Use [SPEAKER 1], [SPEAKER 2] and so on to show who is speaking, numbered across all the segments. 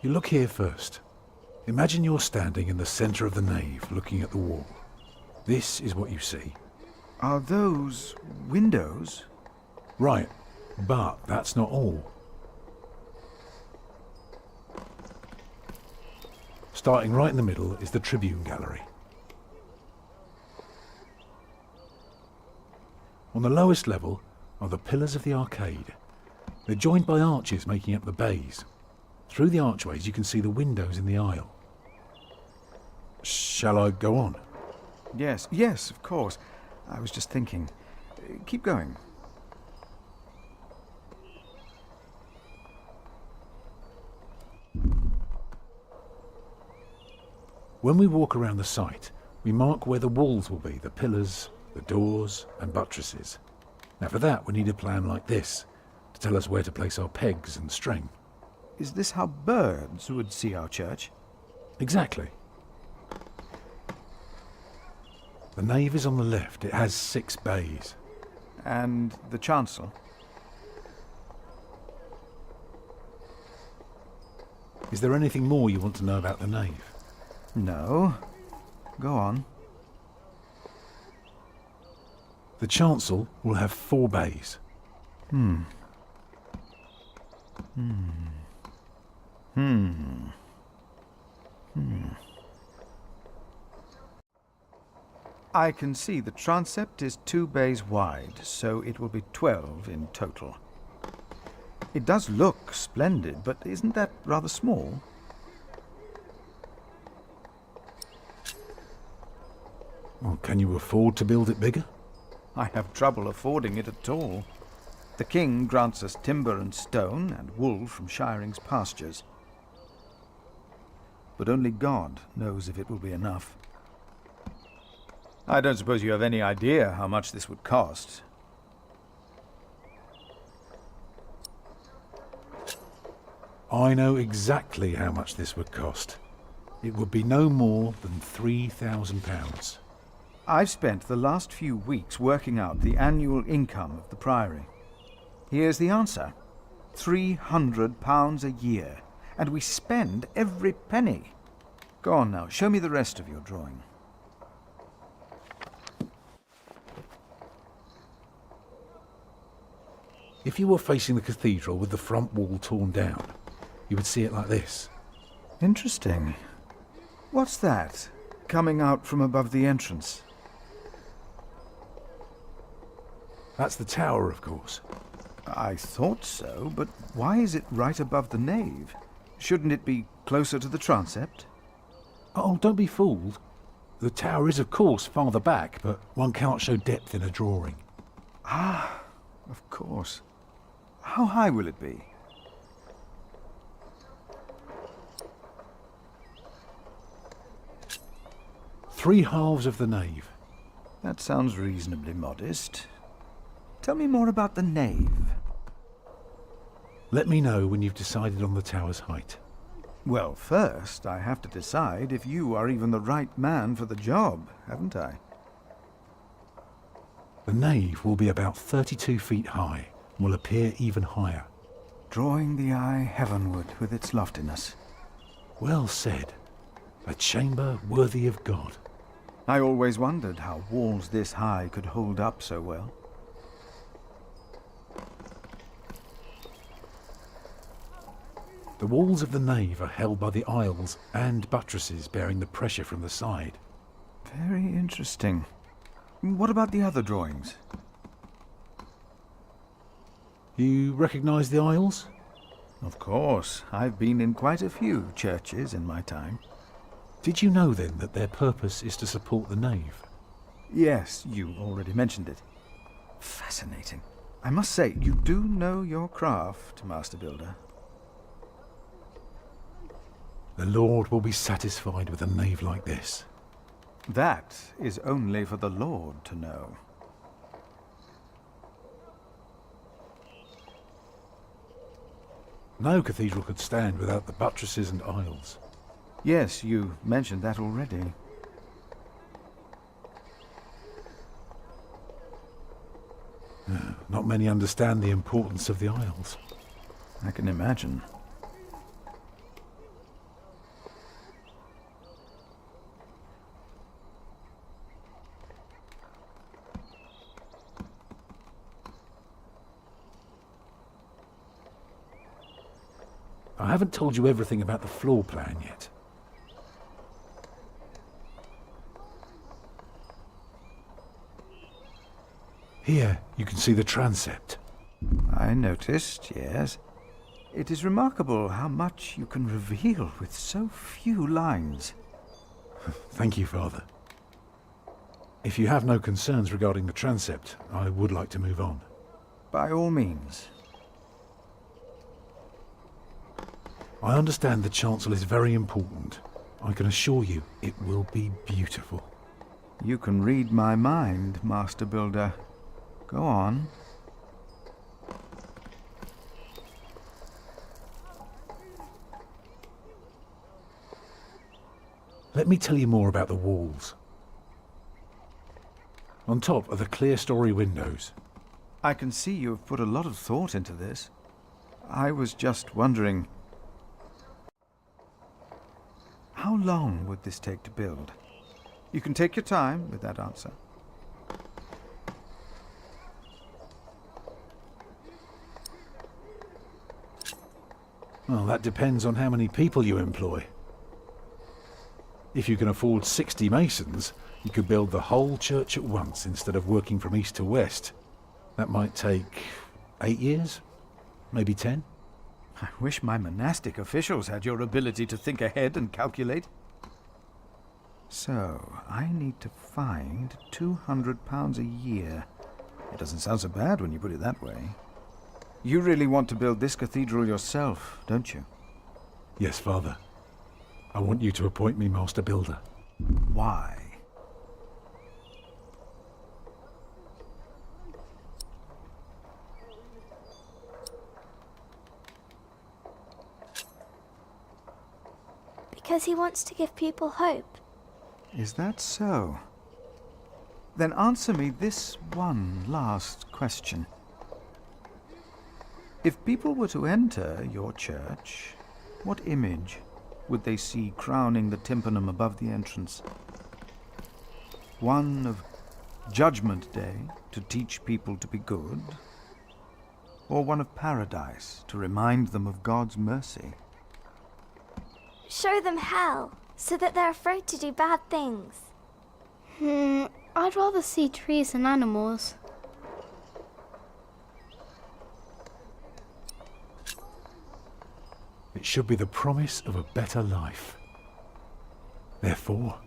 [SPEAKER 1] You look here first. Imagine you're standing in the centre of the nave, looking at the wall. This is what you see.
[SPEAKER 2] Are those windows?
[SPEAKER 1] Right, but that's not all. Starting right in the middle is the tribune gallery. On the lowest level are the pillars of the arcade. They're joined by arches making up the bays. Through the archways you can see the windows in the aisle. Shall I go on?
[SPEAKER 2] Yes, of course. I was just thinking. Keep going.
[SPEAKER 1] When we walk around the site, we mark where the walls will be, the pillars, the doors and buttresses. Now for that we need a plan like this, to tell us where to place our pegs and string.
[SPEAKER 2] Is this how birds would see our church?
[SPEAKER 1] Exactly. The nave is on the left. It has 6 bays.
[SPEAKER 2] And the chancel?
[SPEAKER 1] Is there anything more you want to know about the nave?
[SPEAKER 2] No. Go on.
[SPEAKER 1] The chancel will have 4 bays. I can see the transept is 2 bays wide, so it will be 12 in total. It does look splendid, but isn't that rather small? Well, can you afford to build it bigger?
[SPEAKER 2] I have trouble affording it at all. The king grants us timber and stone and wool from Shiring's pastures. But only God knows if it will be enough. I don't suppose you have any idea how much this would cost.
[SPEAKER 1] I know exactly how much this would cost. It would be no more than £3,000.
[SPEAKER 2] I've spent the last few weeks working out the annual income of the priory. Here's the answer. £300 a year. And we spend every penny. Go on now, show me the rest of your drawing.
[SPEAKER 1] If you were facing the cathedral with the front wall torn down, you would see it like this.
[SPEAKER 2] Interesting. What's that, coming out from above the entrance?
[SPEAKER 1] That's the tower, of course.
[SPEAKER 2] I thought so, but why is it right above the nave? Shouldn't it be closer to the transept?
[SPEAKER 1] Oh, don't be fooled. The tower is, of course, farther back, but one cannot show depth in a drawing.
[SPEAKER 2] Ah, of course. How high will it be?
[SPEAKER 1] Three halves of the nave.
[SPEAKER 2] That sounds reasonably modest. Tell me more about the nave.
[SPEAKER 1] Let me know when you've decided on the tower's height.
[SPEAKER 2] Well, first I have to decide if you are even the right man for the job, haven't I?
[SPEAKER 1] The nave will be about 32 feet high and will appear even higher.
[SPEAKER 2] Drawing the eye heavenward with its loftiness.
[SPEAKER 1] Well said. A chamber worthy of God.
[SPEAKER 2] I always wondered how walls this high could hold up so well.
[SPEAKER 1] The walls of the nave are held by the aisles and buttresses bearing the pressure from the side.
[SPEAKER 2] Very interesting. What about the other drawings?
[SPEAKER 1] You recognise the aisles?
[SPEAKER 2] Of course. I've been in quite a few churches in my time.
[SPEAKER 1] Did you know then that their purpose is to support the nave?
[SPEAKER 2] Yes, you already mentioned it. Fascinating. I must say, you do know your craft, Master Builder.
[SPEAKER 1] The Lord will be satisfied with a nave like this.
[SPEAKER 2] That is only for the Lord to know.
[SPEAKER 1] No cathedral could stand without the buttresses and aisles.
[SPEAKER 2] Yes, you mentioned that already.
[SPEAKER 1] Not many understand the importance of the aisles.
[SPEAKER 2] I can imagine.
[SPEAKER 1] I haven't told you everything about the floor plan yet. Here, you can see the transept.
[SPEAKER 2] I noticed, yes. It is remarkable how much you can reveal with so few lines.
[SPEAKER 1] Thank you, Father. If you have no concerns regarding the transept, I would like to move on.
[SPEAKER 2] By all means.
[SPEAKER 1] I understand the chancel is very important. I can assure you it will be beautiful.
[SPEAKER 2] You can read my mind, Master Builder. Go on.
[SPEAKER 1] Let me tell you more about the walls. On top are the clear-story windows.
[SPEAKER 2] I can see you have put a lot of thought into this. I was just wondering, how long would this take to build? You can take your time with that answer.
[SPEAKER 1] Well, that depends on how many people you employ. If you can afford 60 masons, you could build the whole church at once instead of working from east to west. That might take 8 years, maybe 10.
[SPEAKER 2] I wish my monastic officials had your ability to think ahead and calculate. So, I need to find £200 a year. It doesn't sound so bad when you put it that way. You really want to build this cathedral yourself, don't you?
[SPEAKER 1] Yes, Father. I want you to appoint me Master Builder.
[SPEAKER 2] Why?
[SPEAKER 3] Because he wants to give people hope.
[SPEAKER 2] Is that so? Then answer me this one last question. If people were to enter your church, what image would they see crowning the tympanum above the entrance? One of Judgment Day to teach people to be good? Or one of Paradise to remind them of God's mercy?
[SPEAKER 3] Show them hell, so that they're afraid to do bad things.
[SPEAKER 4] I'd rather see trees and animals.
[SPEAKER 1] It should be the promise of a better life. Therefore,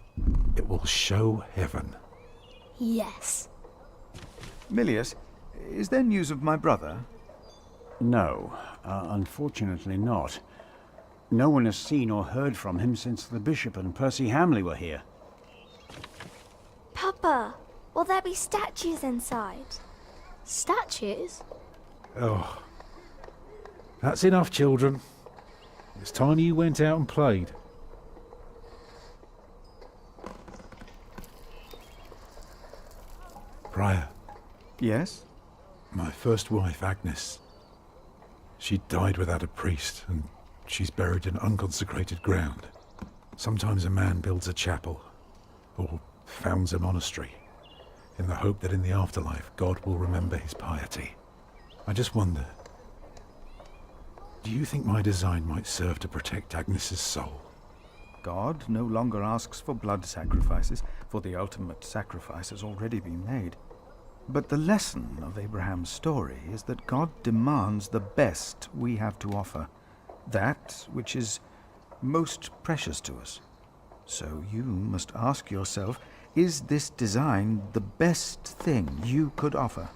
[SPEAKER 1] it will show heaven.
[SPEAKER 4] Yes.
[SPEAKER 2] Milius, is there news of my brother?
[SPEAKER 5] No, unfortunately not. No one has seen or heard from him since the Bishop and Percy Hamley were here.
[SPEAKER 3] Papa, will there be statues inside?
[SPEAKER 4] Statues?
[SPEAKER 1] Oh, that's enough, children. It's time you went out and played. Prior,
[SPEAKER 2] Yes?
[SPEAKER 1] my first wife, Agnes. She died without a priest, and she's buried in unconsecrated ground. Sometimes a man builds a chapel, or founds a monastery, in the hope that in the afterlife God will remember his piety. I just wonder, do you think my design might serve to protect Agnes's soul?
[SPEAKER 2] God no longer asks for blood sacrifices, for the ultimate sacrifice has already been made. But the lesson of Abraham's story is that God demands the best we have to offer, that which is most precious to us. So you must ask yourself, is this design the best thing you could offer?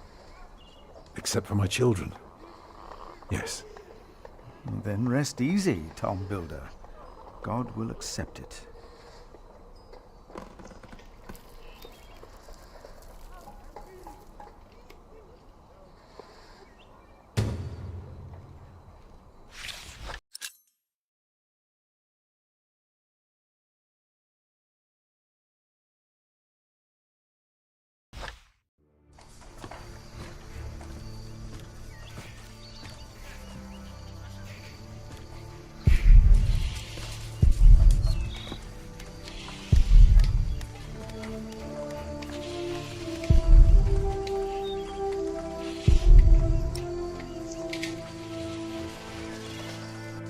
[SPEAKER 1] Except for my children. Yes.
[SPEAKER 2] Then rest easy, Tom Builder. God will accept it.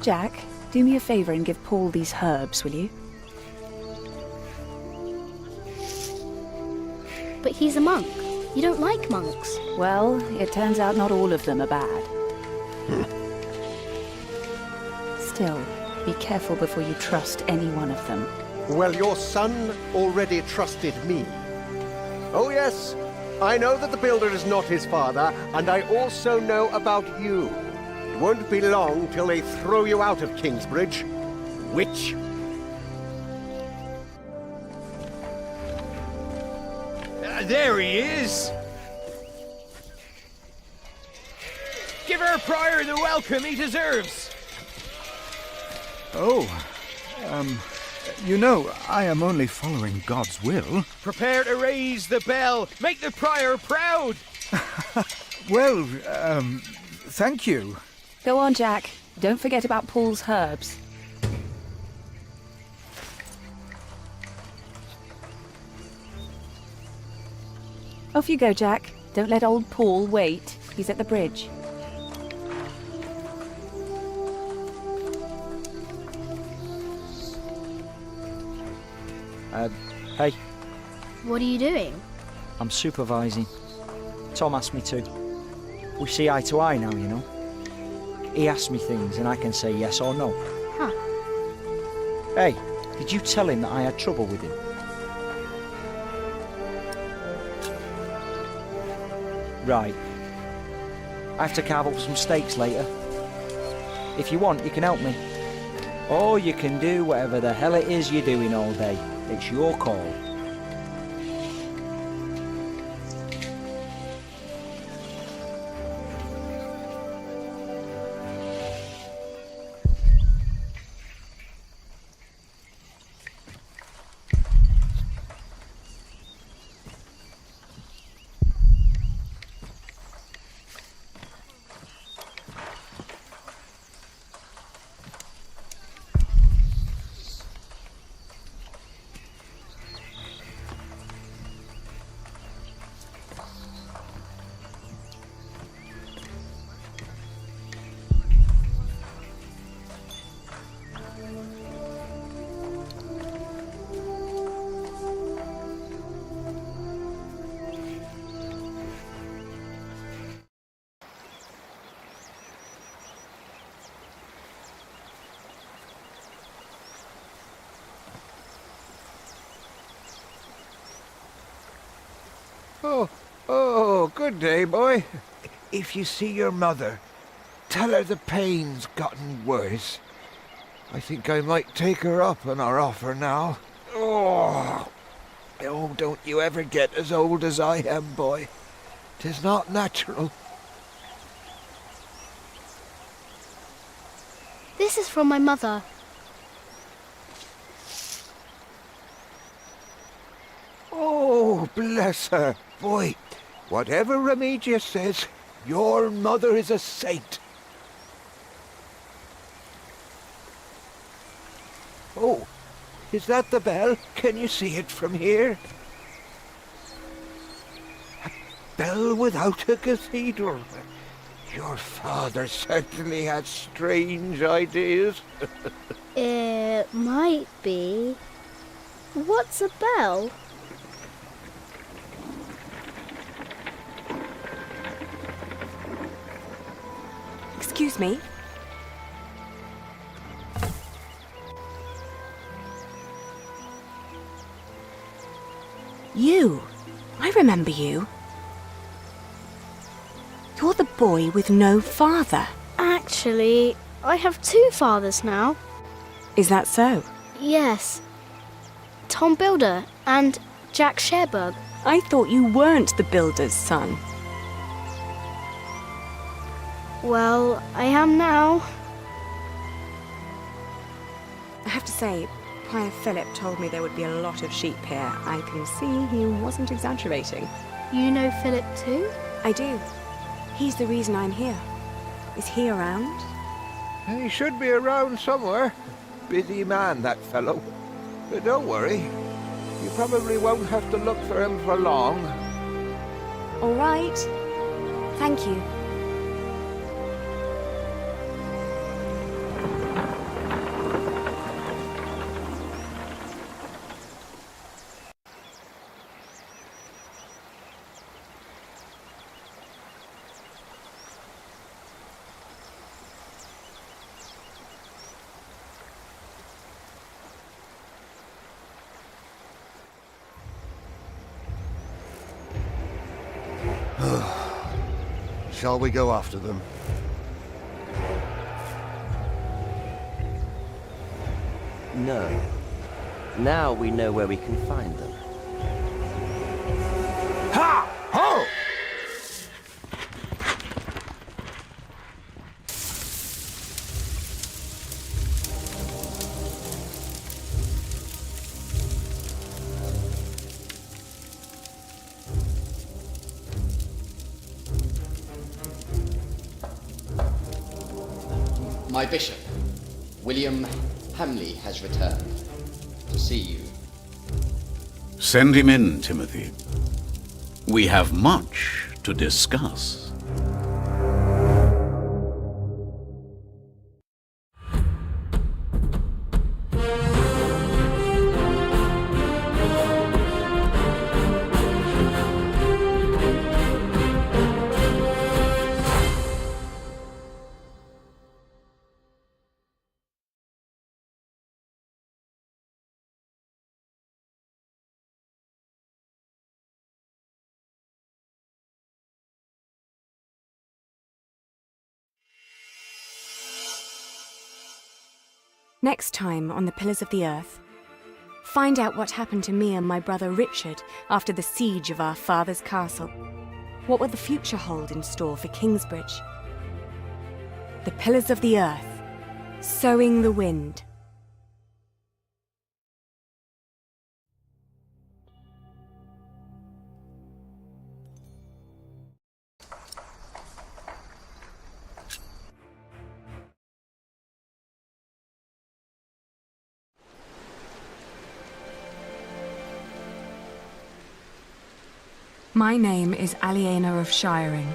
[SPEAKER 6] Jack, do me a favour and give Paul these herbs, will you?
[SPEAKER 4] But he's a monk. You don't like monks.
[SPEAKER 6] Well, it turns out not all of them are bad. Still, be careful before you trust any one of them.
[SPEAKER 7] Well, your son already trusted me. Oh yes, I know that the builder is not his father, and I also know about you. It won't be long till they throw you out of Kingsbridge. Witch.
[SPEAKER 8] There he is! Give our prior the welcome he deserves!
[SPEAKER 2] Oh, you know, I am only following God's will.
[SPEAKER 8] Prepare to raise the bell! Make the prior proud!
[SPEAKER 2] Well, thank you.
[SPEAKER 6] Go on, Jack. Don't forget about Paul's herbs. Off you go, Jack. Don't let old Paul wait. He's at the bridge.
[SPEAKER 9] Hey,
[SPEAKER 4] What are you doing?
[SPEAKER 9] I'm supervising. Tom asked me to. We see eye to eye now, you know. He asks me things and I can say yes or no.
[SPEAKER 4] Huh.
[SPEAKER 9] Hey, did you tell him that I had trouble with him? Right. I have to carve up some steaks later. If you want, you can help me. Or you can do whatever the hell it is you're doing all day. It's your call.
[SPEAKER 10] Oh, good day, boy. If you see your mother, tell her the pain's gotten worse. I think I might take her up on our offer now. Oh, don't you ever get as old as I am, boy. 'Tis not natural.
[SPEAKER 4] This is from my mother.
[SPEAKER 10] Oh, bless her. Boy, whatever Remigius says, your mother is a saint. Oh, is that the bell? Can you see it from here? A bell without a cathedral. Your father certainly had strange ideas.
[SPEAKER 4] It might be. What's a bell?
[SPEAKER 6] Excuse me. You. I remember you. You're the boy with no father.
[SPEAKER 4] Actually, I have two fathers now.
[SPEAKER 6] Is that so?
[SPEAKER 4] Yes. Tom Builder and Jack Sherbug.
[SPEAKER 6] I thought you weren't the builder's son.
[SPEAKER 4] Well, I am now.
[SPEAKER 6] I have to say, Prior Philip told me there would be a lot of sheep here. I can see he wasn't exaggerating.
[SPEAKER 4] You know Philip too?
[SPEAKER 6] I do. He's the reason I'm here. Is he around?
[SPEAKER 10] He should be around somewhere. Busy man, that fellow. But don't worry. You probably won't have to look for him for long.
[SPEAKER 6] All right. Thank you.
[SPEAKER 7] Shall we go after them?
[SPEAKER 11] No. Now we know where we can find them.
[SPEAKER 10] Ha! Ho!
[SPEAKER 12] My bishop, William Hamley, has returned to see you.
[SPEAKER 13] Send him in, Timothy. We have much to discuss.
[SPEAKER 6] Next time on The Pillars of the Earth, find out what happened to me and my brother Richard after the siege of our father's castle. What will the future hold in store for Kingsbridge? The Pillars of the Earth, Sowing the Wind. My name is Aliena of Shiring.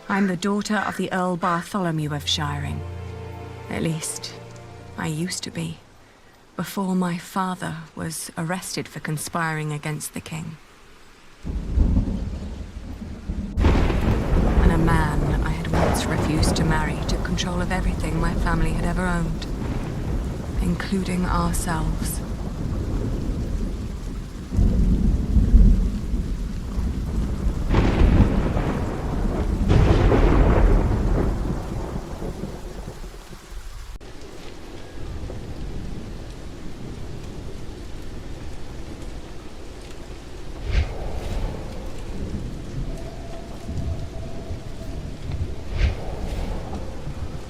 [SPEAKER 6] I'm the daughter of the Earl Bartholomew of Shiring. At least, I used to be, before my father was arrested for conspiring against the king. And a man I had once refused to marry took control of everything my family had ever owned, including ourselves.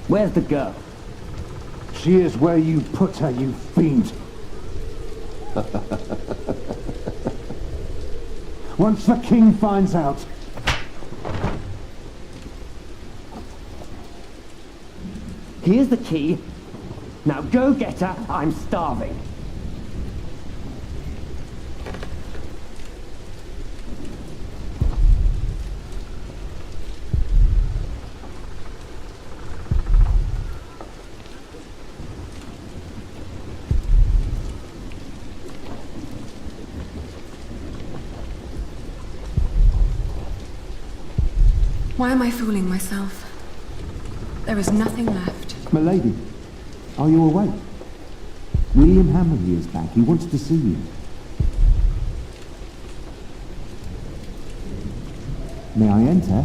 [SPEAKER 14] Where's the girl?
[SPEAKER 1] She is where you put her, you fiend. Once the king finds out.
[SPEAKER 14] Here's the key. Now go get her. I'm starving.
[SPEAKER 6] Why am I fooling myself? There is nothing left.
[SPEAKER 15] Milady, are you awake? William Hamley is back. He wants to see you. May I enter?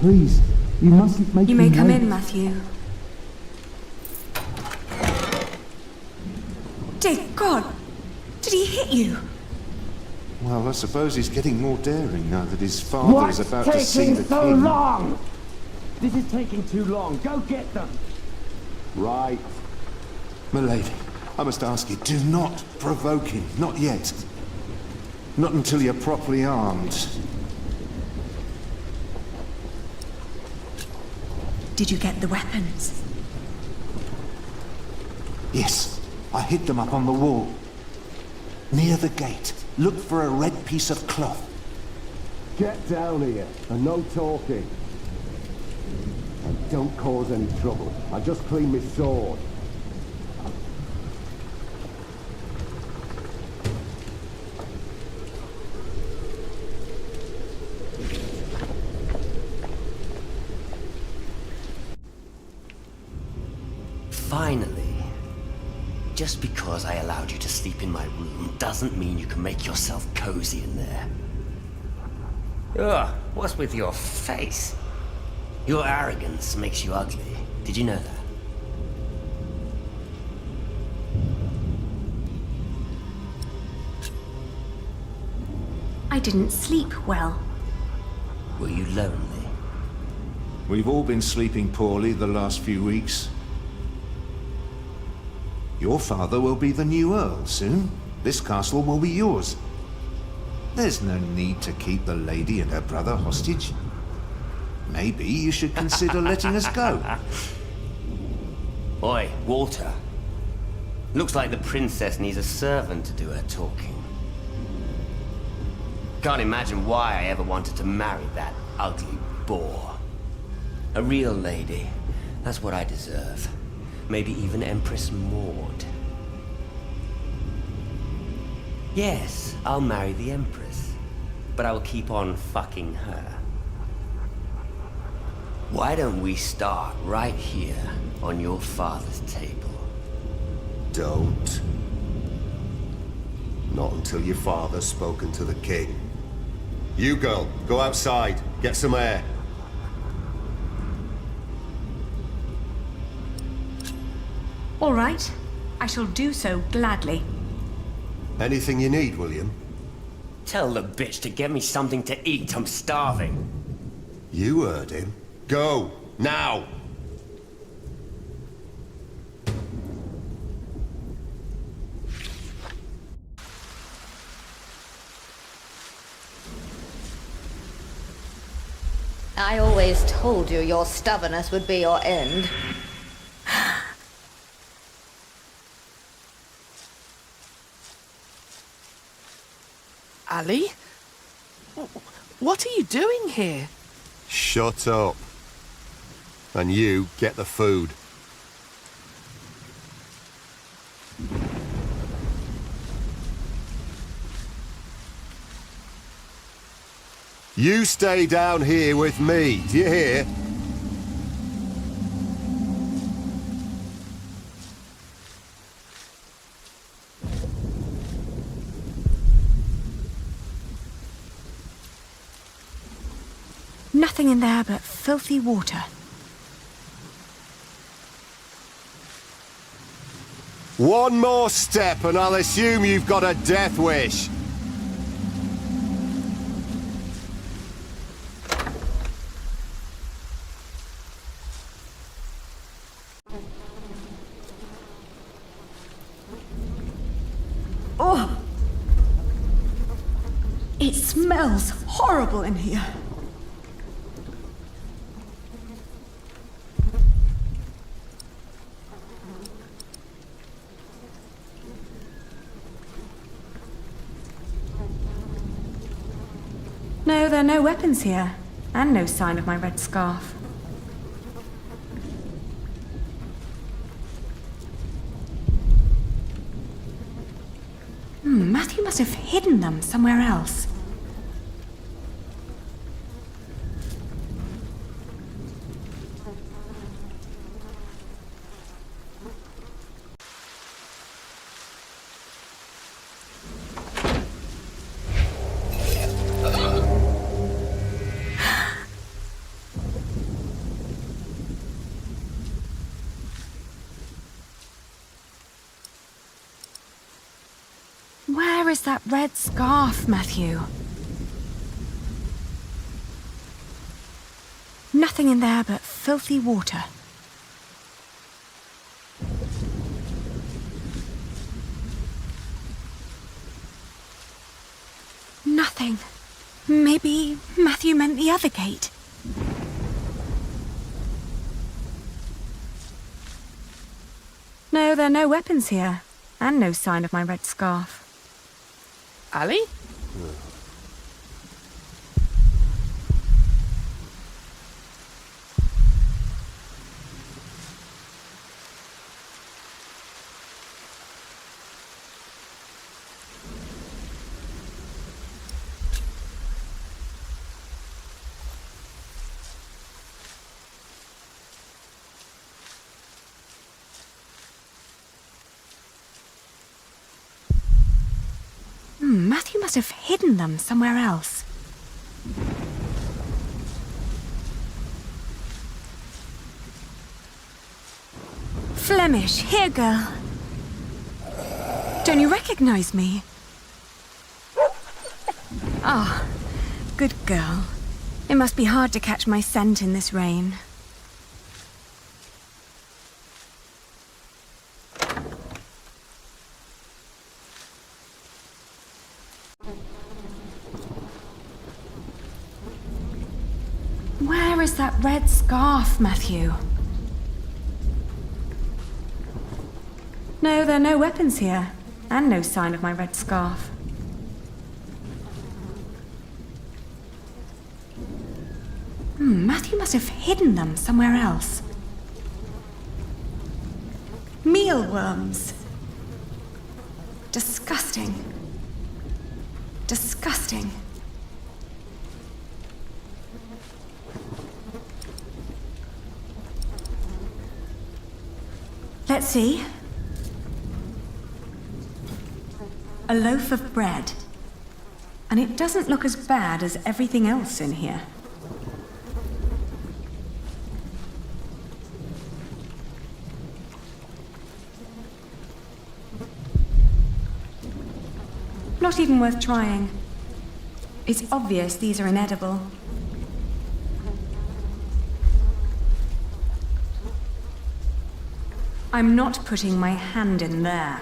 [SPEAKER 15] Please, you mustn't make
[SPEAKER 6] You
[SPEAKER 15] me
[SPEAKER 6] may come
[SPEAKER 15] wait.
[SPEAKER 6] in, Matthew. Dear God! Did he hit you?
[SPEAKER 16] Well, I suppose he's getting more daring now that his father is about to see
[SPEAKER 14] What's
[SPEAKER 16] the
[SPEAKER 14] taking so
[SPEAKER 16] king.
[SPEAKER 14] long? This is taking too long. Go get them.
[SPEAKER 16] Right. Milady, I must ask you, do not provoke him. Not yet. Not until you're properly armed.
[SPEAKER 6] Did you get the weapons?
[SPEAKER 16] Yes, I hid them up on the wall. Near the gate. Look for a red piece of cloth.
[SPEAKER 15] Get down here, and no talking. And don't cause any trouble. I just cleaned my sword.
[SPEAKER 14] Just because I allowed you to sleep in my room doesn't mean you can make yourself cozy in there. Ugh, what's with your face? Your arrogance makes you ugly. Did you know that?
[SPEAKER 6] I didn't sleep well.
[SPEAKER 14] Were you lonely?
[SPEAKER 16] We've all been sleeping poorly the last few weeks. Your father will be the new Earl soon. This castle will be yours. There's no need to keep the lady and her brother hostage. Maybe you should consider letting us go.
[SPEAKER 14] Oi, Walter. Looks like the princess needs a servant to do her talking. Can't imagine why I ever wanted to marry that ugly boar. A real lady. That's what I deserve. Maybe even Empress Maud. Yes, I'll marry the Empress. But I will keep on fucking her. Why don't we start right here on your father's table?
[SPEAKER 15] Don't. Not until your father's spoken to the king. You girl, go outside, get some air.
[SPEAKER 6] All right. I shall do so gladly.
[SPEAKER 15] Anything you need, William?
[SPEAKER 14] Tell the bitch to get me something to eat. I'm starving.
[SPEAKER 15] You heard him. Go, now!
[SPEAKER 17] I always told you your stubbornness would be your end.
[SPEAKER 18] Ali? What are you doing here?
[SPEAKER 15] Shut up. And you, get the food. You stay down here with me, do you hear?
[SPEAKER 6] Nothing in there but filthy water.
[SPEAKER 15] One more step and I'll assume you've got a death wish.
[SPEAKER 6] Oh! It smells horrible in here. No, there are no weapons here, and no sign of my red scarf. Matthew must have hidden them somewhere else. Where is that red scarf, Matthew? Nothing in there but filthy water. Nothing. Maybe Matthew meant the other gate. No, there are no weapons here, and no sign of my red scarf.
[SPEAKER 18] Ali?
[SPEAKER 6] Matthew must have hidden them somewhere else. Flemish, here, girl. Don't you recognize me? Ah, good girl. It must be hard to catch my scent in this rain. Where is that red scarf, Matthew? No, there are no weapons here, and no sign of my red scarf. Matthew must have hidden them somewhere else. Mealworms. Disgusting. Disgusting. Let's see. A loaf of bread. And it doesn't look as bad as everything else in here. Not even worth trying. It's obvious these are inedible. I'm not putting my hand in there.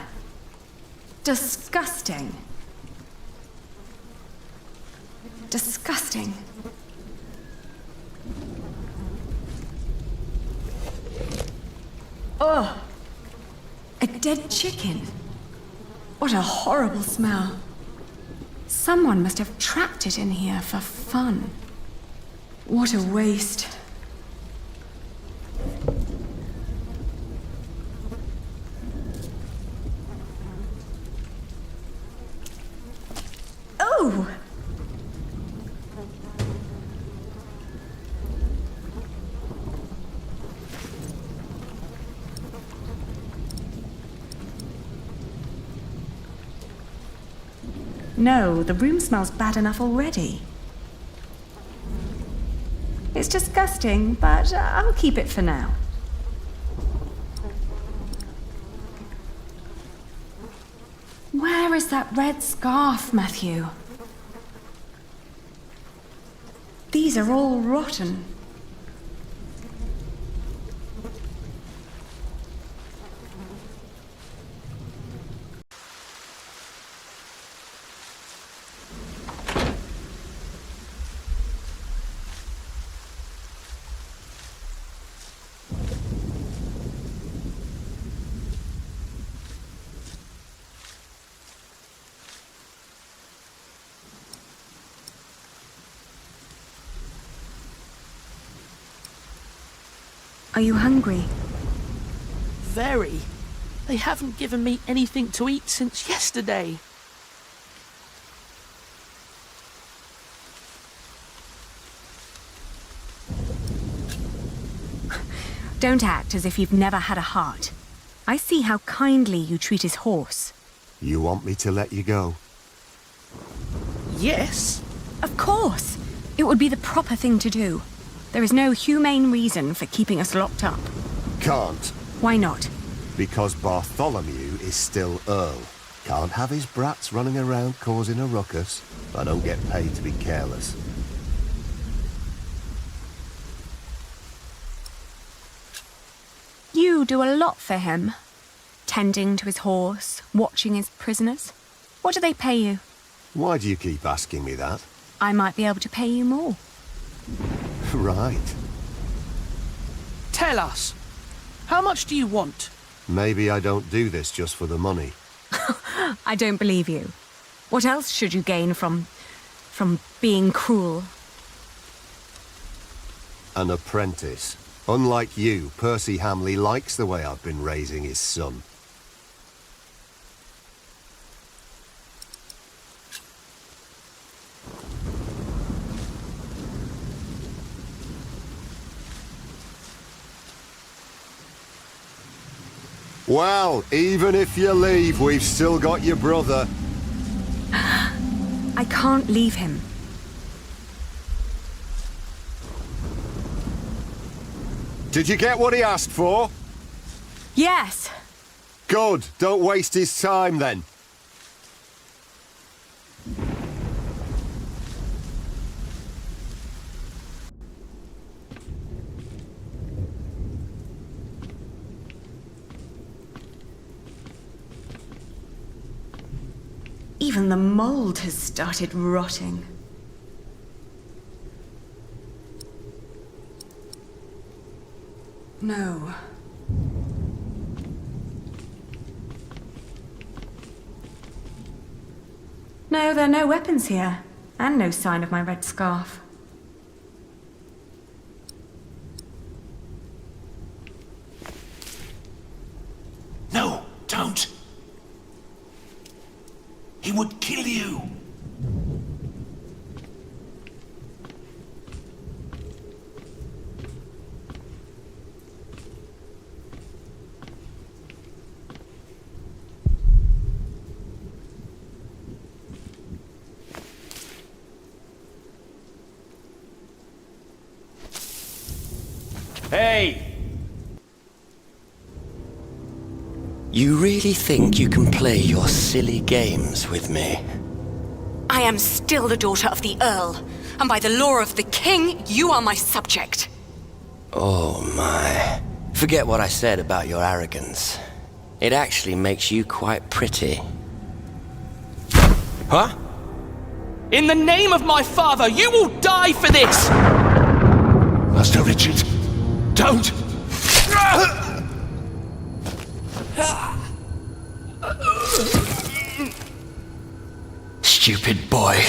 [SPEAKER 6] Disgusting. Disgusting. Ugh! A dead chicken. What a horrible smell. Someone must have trapped it in here for fun. What a waste. Oh! No, the room smells bad enough already. It's disgusting, but I'll keep it for now. Where is that red scarf, Matthew? These are all rotten. Are you hungry?
[SPEAKER 18] Very. They haven't given me anything to eat since yesterday.
[SPEAKER 6] Don't act as if you've never had a heart. I see how kindly you treat his horse.
[SPEAKER 15] You want me to let you go?
[SPEAKER 18] Yes.
[SPEAKER 6] Of course. It would be the proper thing to do. There is no humane reason for keeping us locked up.
[SPEAKER 15] Can't.
[SPEAKER 6] Why not?
[SPEAKER 15] Because Bartholomew is still Earl. Can't have his brats running around causing a ruckus. I don't get paid to be careless.
[SPEAKER 6] You do a lot for him. Tending to his horse, watching his prisoners. What do they pay you?
[SPEAKER 15] Why do you keep asking me that?
[SPEAKER 6] I might be able to pay you more.
[SPEAKER 15] Right.
[SPEAKER 18] Tell us. How much do you want?
[SPEAKER 15] Maybe I don't do this just for the money.
[SPEAKER 6] I don't believe you. What else should you gain from being cruel?
[SPEAKER 15] An apprentice. Unlike you, Percy Hamley likes the way I've been raising his son. Well, even if you leave, we've still got your brother.
[SPEAKER 6] I can't leave him.
[SPEAKER 15] Did you get what he asked for?
[SPEAKER 6] Yes.
[SPEAKER 15] Good. Don't waste his time then.
[SPEAKER 6] Even the mold has started rotting. No. No, there are no weapons here, and no sign of my red scarf.
[SPEAKER 1] No, don't. He would kill you.
[SPEAKER 14] Hey! You really think you can play your silly games with me?
[SPEAKER 6] I am still the daughter of the Earl, and by the law of the King, you are my subject.
[SPEAKER 14] Oh my. Forget what I said about your arrogance. It actually makes you quite pretty. Huh?
[SPEAKER 18] In the name of my father, you will die for this!
[SPEAKER 1] Master Richard, don't!
[SPEAKER 14] Stupid boy.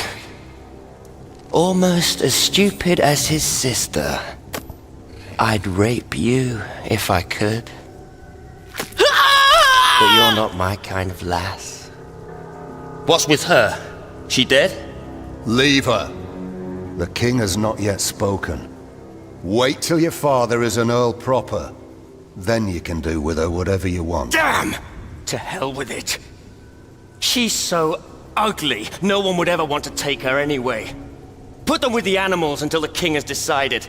[SPEAKER 14] Almost as stupid as his sister. I'd rape you if I could. But you're not my kind of lass. What's with her? She dead?
[SPEAKER 15] Leave her. The king has not yet spoken. Wait till your father is an earl proper. Then you can do with her whatever you want.
[SPEAKER 14] Damn! To hell with it. She's so ugly, no one would ever want to take her anyway. Put them with the animals until the king has decided.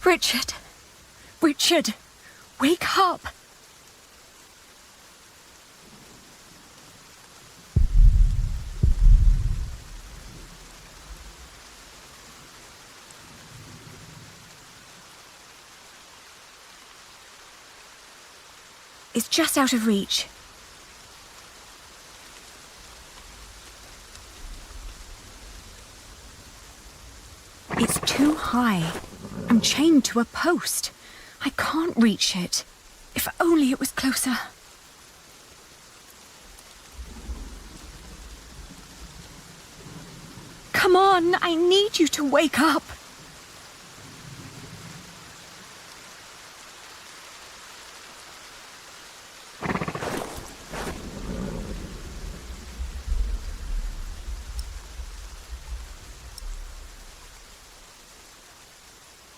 [SPEAKER 6] Richard! Richard! Wake up! It's just out of reach. It's too high. I'm chained to a post. I can't reach it. If only it was closer. Come on, I need you to wake up.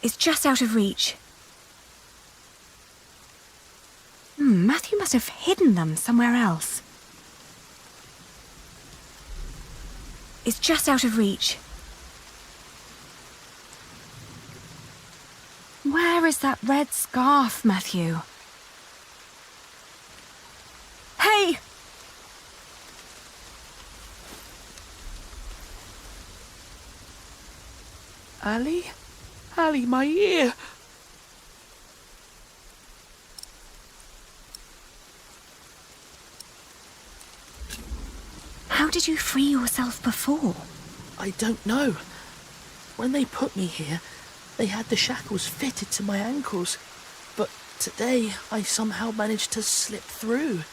[SPEAKER 6] It's just out of reach. Matthew must have hidden them somewhere else. It's just out of reach. Where is that red scarf, Matthew? Hey!
[SPEAKER 18] Ali? Ali, my ear!
[SPEAKER 6] How did you free yourself before?
[SPEAKER 18] I don't know. When they put me here, they had the shackles fitted to my ankles. But today, I somehow managed to slip through.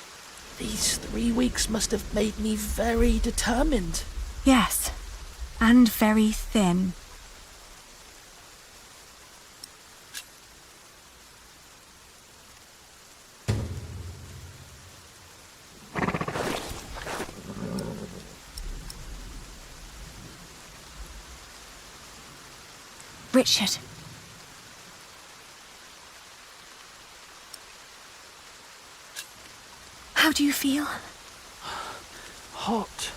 [SPEAKER 18] These 3 weeks must have made me very determined.
[SPEAKER 6] Yes, and very thin. Richard. How do you feel?
[SPEAKER 18] Hot.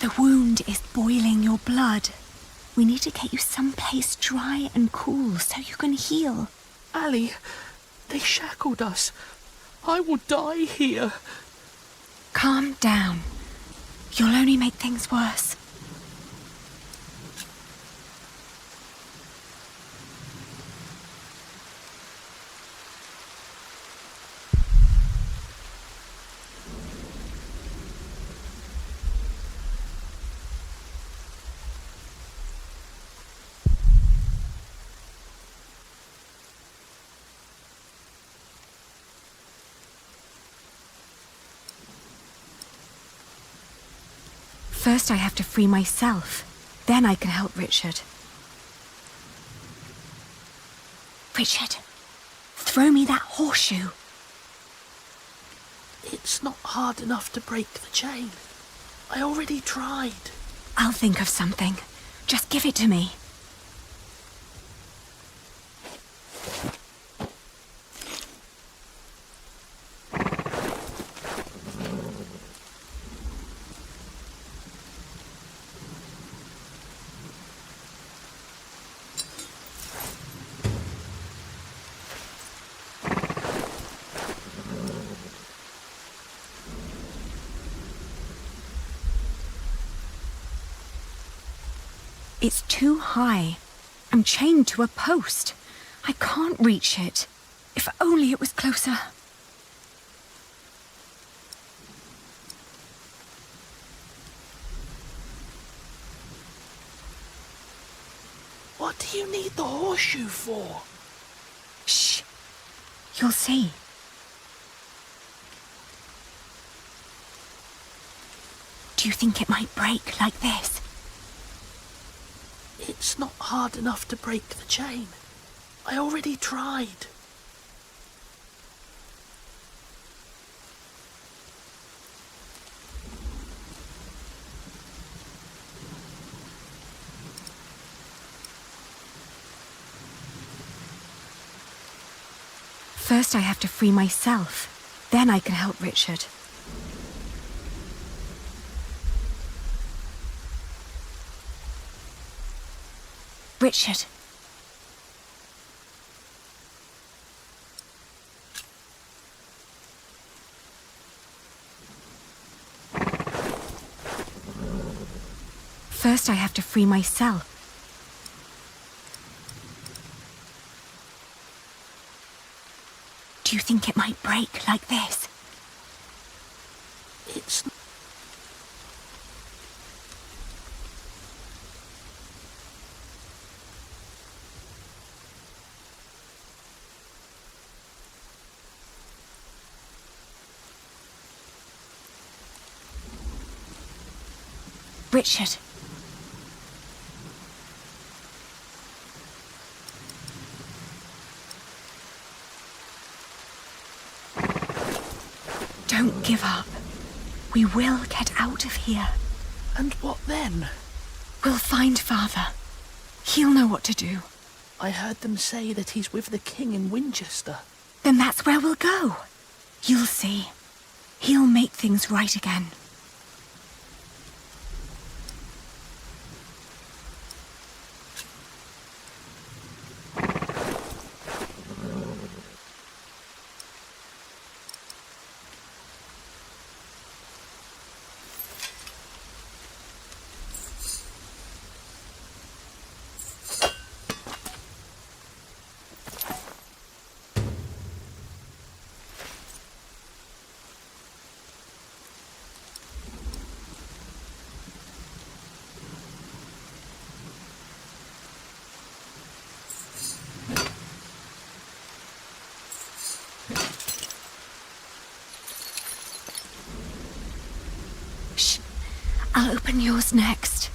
[SPEAKER 6] The wound is boiling your blood. We need to get you someplace dry and cool so you can heal.
[SPEAKER 18] Ali, they shackled us. I will die here.
[SPEAKER 6] Calm down. You'll only make things worse. First I have to free myself. Then I can help Richard. Richard, throw me that horseshoe.
[SPEAKER 18] It's not hard enough to break the chain. I already tried.
[SPEAKER 6] I'll think of something. Just give it to me. It's too high. I'm chained to a post. I can't reach it. If only it was closer.
[SPEAKER 18] What do you need the horseshoe for?
[SPEAKER 6] Shh. You'll see. Do you think it might break like this?
[SPEAKER 18] It's not hard enough to break the chain. I already tried.
[SPEAKER 6] First I have to free myself. Then I can help Richard. Richard. First I have to free myself. Do you think it might break like this?
[SPEAKER 18] It's...
[SPEAKER 6] Richard. Don't give up. We will get out of here.
[SPEAKER 18] And what then?
[SPEAKER 6] We'll find Father. He'll know what to do.
[SPEAKER 18] I heard them say that he's with the king in Winchester.
[SPEAKER 6] Then that's where we'll go. You'll see. He'll make things right again. I'll open yours next.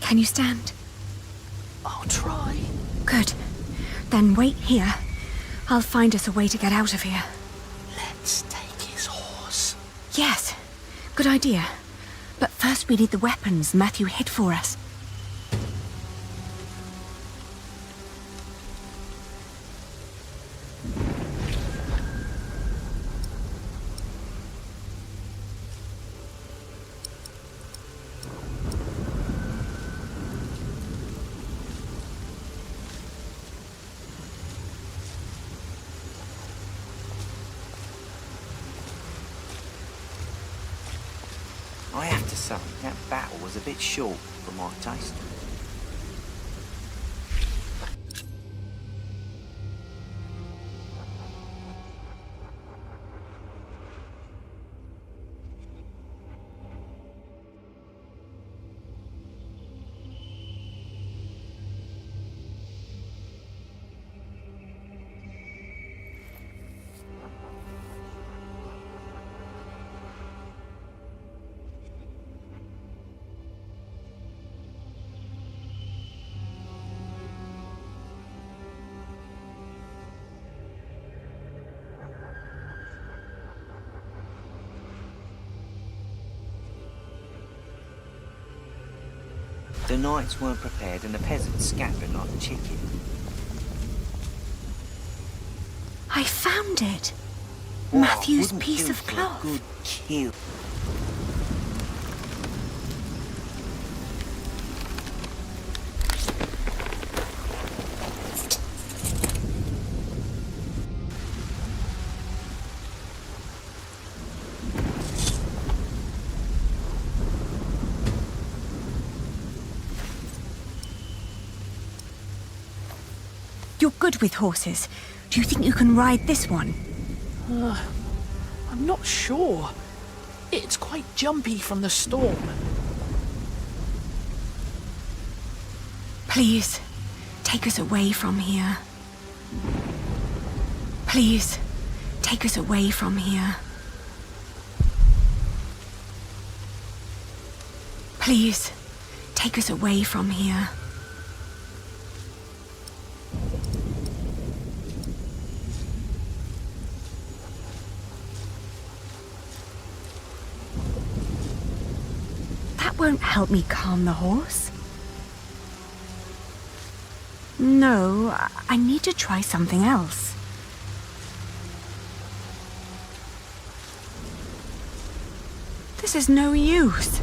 [SPEAKER 6] Can you stand?
[SPEAKER 18] I'll try.
[SPEAKER 6] Good. Then wait here. I'll find us a way to get out of here.
[SPEAKER 18] Let's take his horse.
[SPEAKER 6] Yes. Good idea. But first we need the weapons Matthew hid for us.
[SPEAKER 19] I have to say, that battle was a bit short for my taste. The knights weren't prepared and the peasants scattered like a chicken.
[SPEAKER 6] I found it.
[SPEAKER 19] Well,
[SPEAKER 6] Matthew's
[SPEAKER 19] wouldn't
[SPEAKER 6] piece
[SPEAKER 19] kill
[SPEAKER 6] of
[SPEAKER 19] for a
[SPEAKER 6] cloth.
[SPEAKER 19] good kill.
[SPEAKER 6] You're good with horses. Do you think you can ride this one?
[SPEAKER 18] I'm not sure. It's quite jumpy from the storm.
[SPEAKER 6] Please, take us away from here. Please, take us away from here. Please, take us away from here. That won't help me calm the horse. No, I need to try something else. This is no use.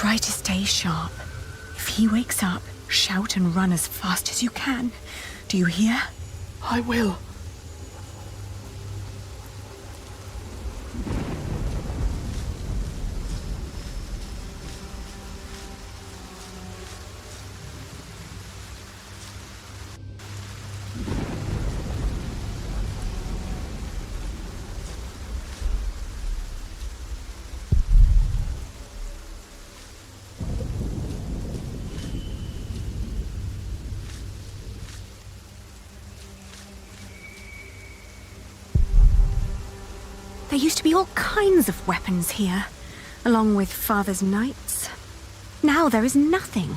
[SPEAKER 6] Try to stay sharp. If he wakes up, shout and run as fast as you can. Do you hear?
[SPEAKER 18] I will.
[SPEAKER 6] There used to be all kinds of weapons here, along with Father's knights. Now there is nothing.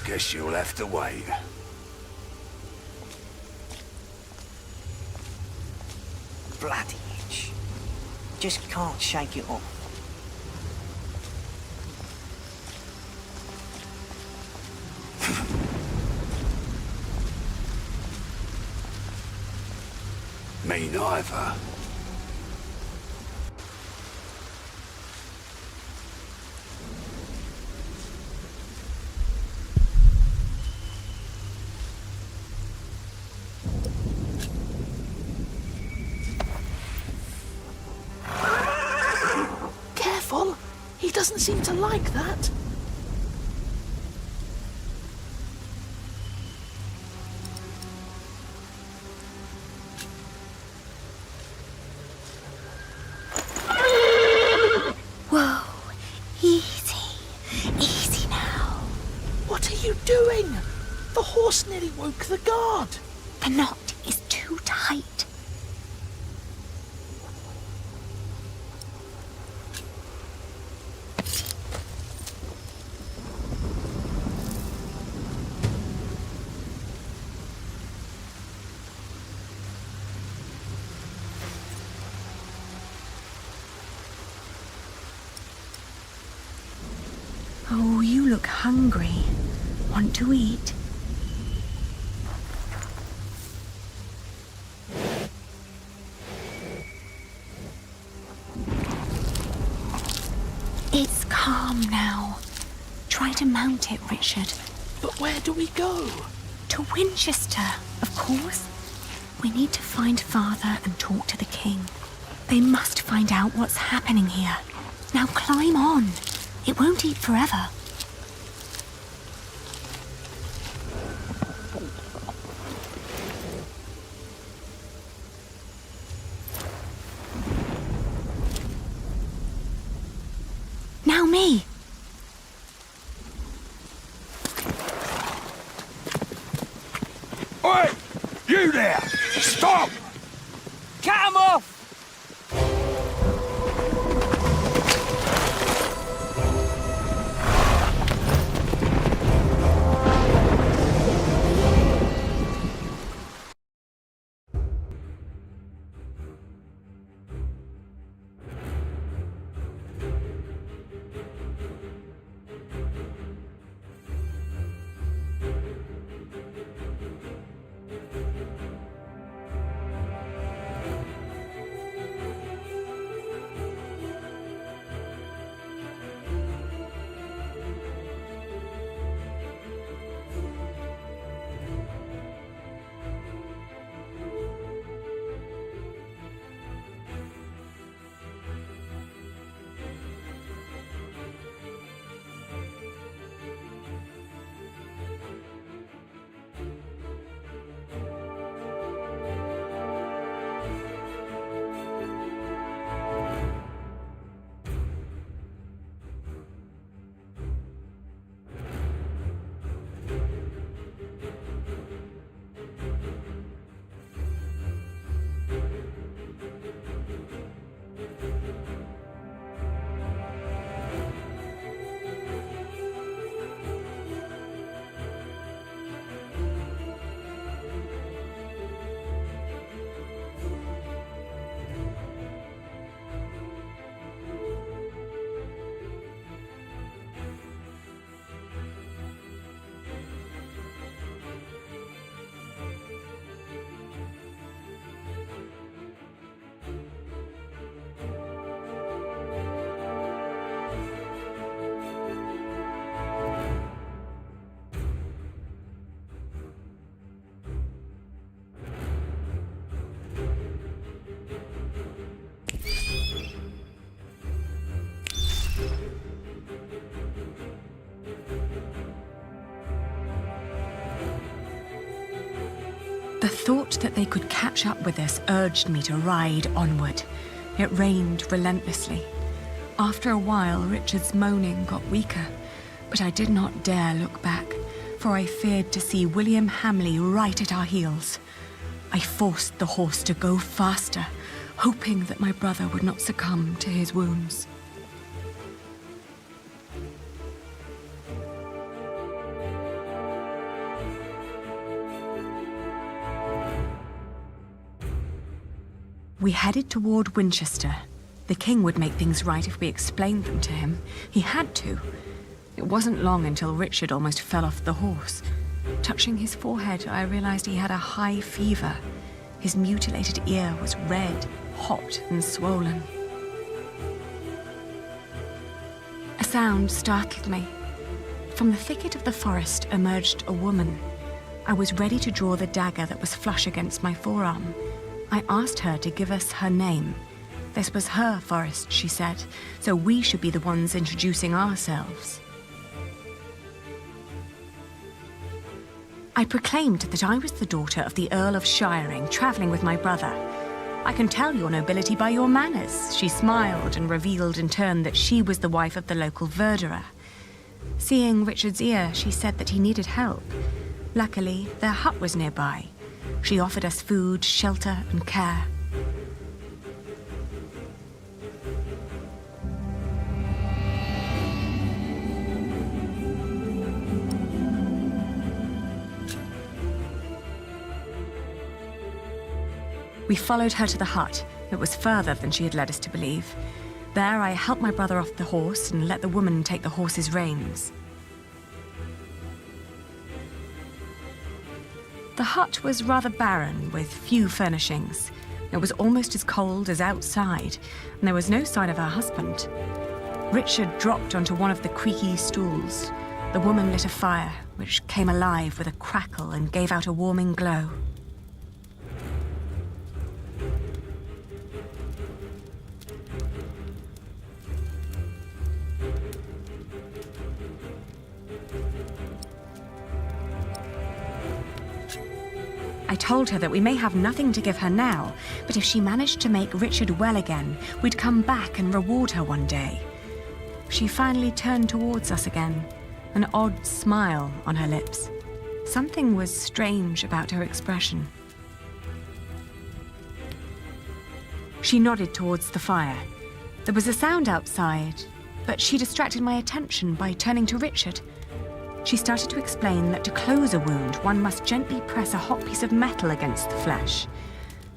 [SPEAKER 20] Guess you'll have to wait.
[SPEAKER 19] Bloody itch. Just can't shake it off.
[SPEAKER 20] Me neither.
[SPEAKER 18] Careful! He doesn't seem to like that.
[SPEAKER 6] Whoa, easy. Easy now.
[SPEAKER 18] What are you doing? The horse nearly woke the guard.
[SPEAKER 6] The knot is too tight. Oh, you look hungry. Want to eat? It's calm now. Try to mount it, Richard.
[SPEAKER 18] But where do we go?
[SPEAKER 6] To Winchester, of course. We need to find Father and talk to the king. They must find out what's happening here. Now climb on. It won't eat forever. Now me.
[SPEAKER 20] Oi! You there! Stop!
[SPEAKER 9] Cut 'em off!
[SPEAKER 6] The thought that they could catch up with us urged me to ride onward. It rained relentlessly. After a while, Richard's moaning got weaker, but I did not dare look back, for I feared to see William Hamley right at our heels. I forced the horse to go faster, hoping that my brother would not succumb to his wounds. We headed toward Winchester. The king would make things right if we explained them to him. He had to. It wasn't long until Richard almost fell off the horse. Touching his forehead, I realized he had a high fever. His mutilated ear was red, hot, and swollen. A sound startled me. From the thicket of the forest emerged a woman. I was ready to draw the dagger that was flush against my forearm. I asked her to give us her name. This was her forest, she said, so we should be the ones introducing ourselves. I proclaimed that I was the daughter of the Earl of Shiring, travelling with my brother. I can tell your nobility by your manners. She smiled and revealed in turn that she was the wife of the local verderer. Seeing Richard's ear, she said that he needed help. Luckily, their hut was nearby. She offered us food, shelter, and care. We followed her to the hut. It was further than she had led us to believe. There, I helped my brother off the horse and let the woman take the horse's reins. The hut was rather barren, with few furnishings. It was almost as cold as outside, and there was no sign of her husband. Richard dropped onto one of the creaky stools. The woman lit a fire, which came alive with a crackle and gave out a warming glow. I told her that we may have nothing to give her now, but if she managed to make Richard well again, we'd come back and reward her one day. She finally turned towards us again, an odd smile on her lips. Something was strange about her expression. She nodded towards the fire. There was a sound outside, but she distracted my attention by turning to Richard. She started to explain that to close a wound, one must gently press a hot piece of metal against the flesh.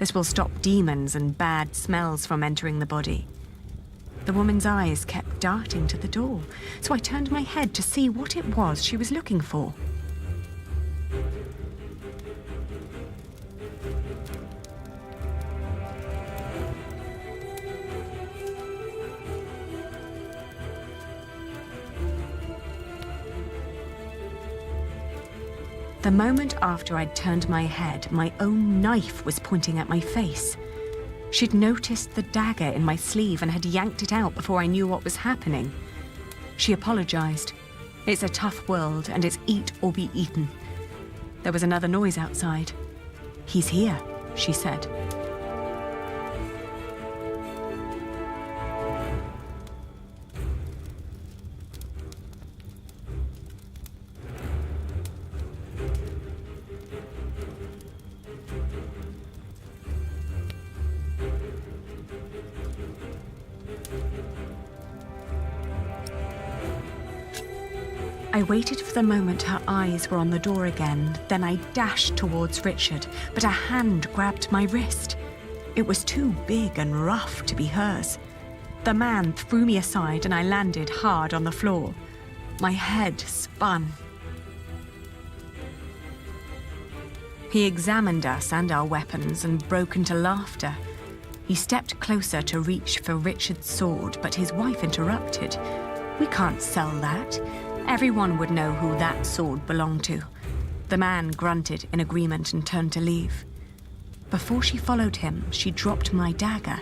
[SPEAKER 6] This will stop demons and bad smells from entering the body. The woman's eyes kept darting to the door, so I turned my head to see what it was she was looking for. The moment after I'd turned my head, my own knife was pointing at my face. She'd noticed the dagger in my sleeve and had yanked it out before I knew what was happening. She apologized. It's a tough world, and it's eat or be eaten. There was another noise outside. "He's here," she said. I waited for the moment her eyes were on the door again, then I dashed towards Richard, but a hand grabbed my wrist. It was too big and rough to be hers. The man threw me aside and I landed hard on the floor. My head spun. He examined us and our weapons and broke into laughter. He stepped closer to reach for Richard's sword, but his wife interrupted. "We can't sell that. Everyone would know who that sword belonged to." The man grunted in agreement and turned to leave. Before she followed him, she dropped my dagger.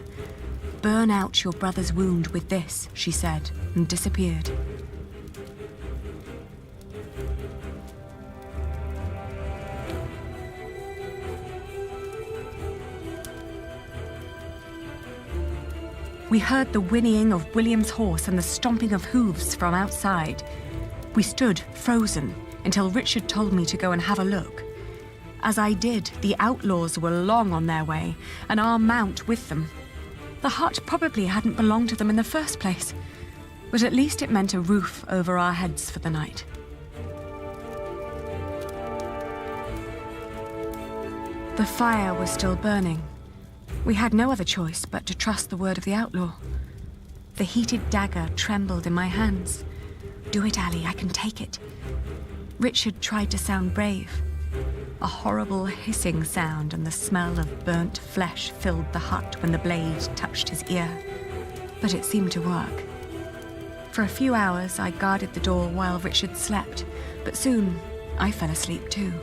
[SPEAKER 6] "Burn out your brother's wound with this," she said, and disappeared. We heard the whinnying of William's horse and the stomping of hooves from outside. We stood, frozen, until Richard told me to go and have a look. As I did, the outlaws were long on their way, and our mount with them. The hut probably hadn't belonged to them in the first place, but at least it meant a roof over our heads for the night. The fire was still burning. We had no other choice but to trust the word of the outlaw. The heated dagger trembled in my hands. "Do it, Ali, I can take it." Richard tried to sound brave. A horrible hissing sound and the smell of burnt flesh filled the hut when the blade touched his ear. But it seemed to work. For a few hours I guarded the door while Richard slept, but soon I fell asleep too.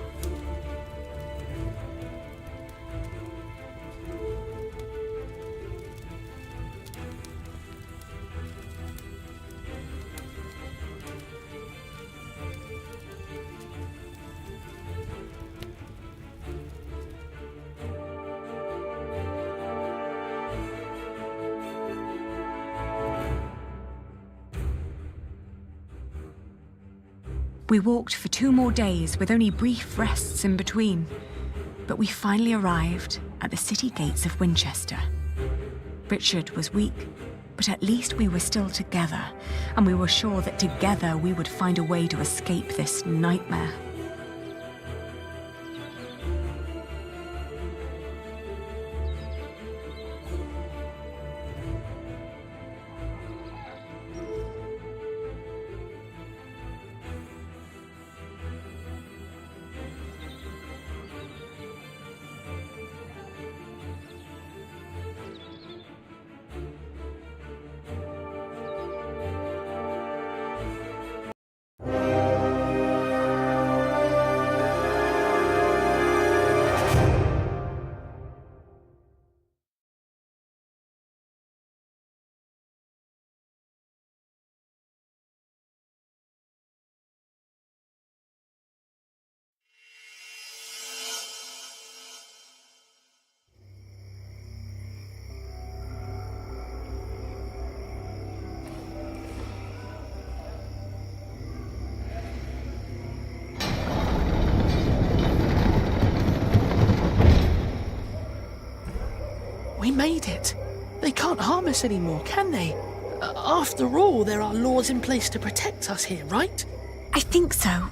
[SPEAKER 6] We walked for 2 more days with only brief rests in between, but we finally arrived at the city gates of Winchester. Richard was weak, but at least we were still together, and we were sure that together we would find a way to escape this nightmare.
[SPEAKER 18] We made it. They can't harm us anymore, can they? After all, there are laws in place to protect us here, right?
[SPEAKER 6] I think so,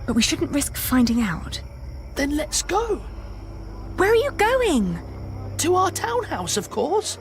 [SPEAKER 6] but we shouldn't risk finding out.
[SPEAKER 18] Then let's go.
[SPEAKER 6] Where are you going?
[SPEAKER 18] To our townhouse, of course.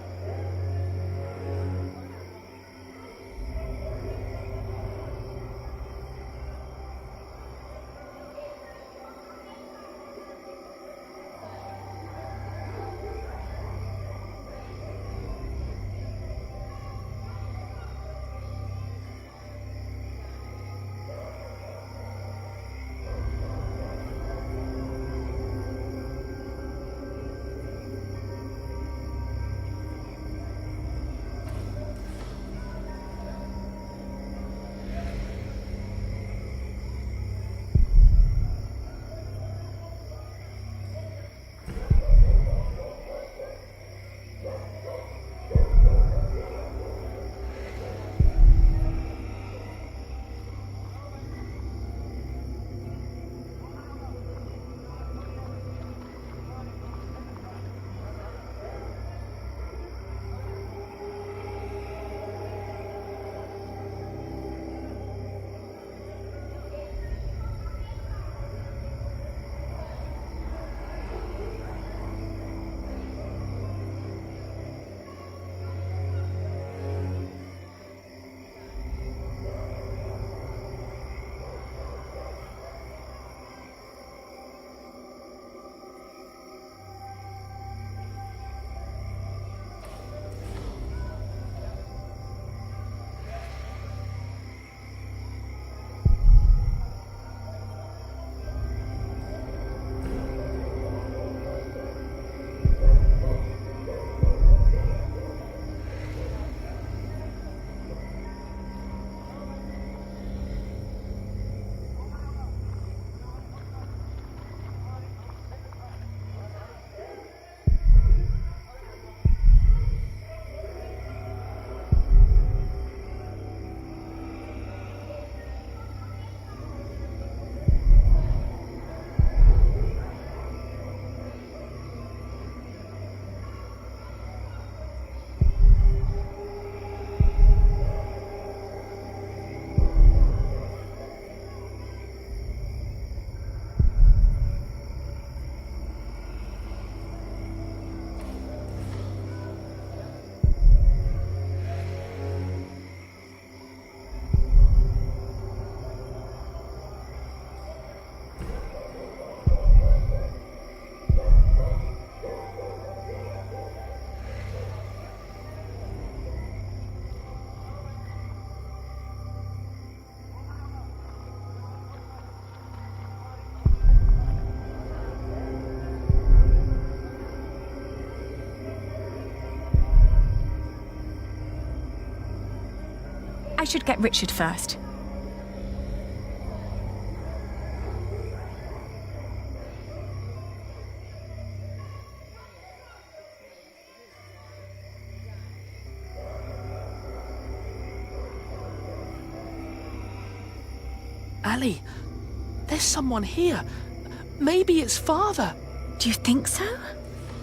[SPEAKER 6] I should get Richard first.
[SPEAKER 18] Ali, there's someone here. Maybe it's Father.
[SPEAKER 6] Do you think so?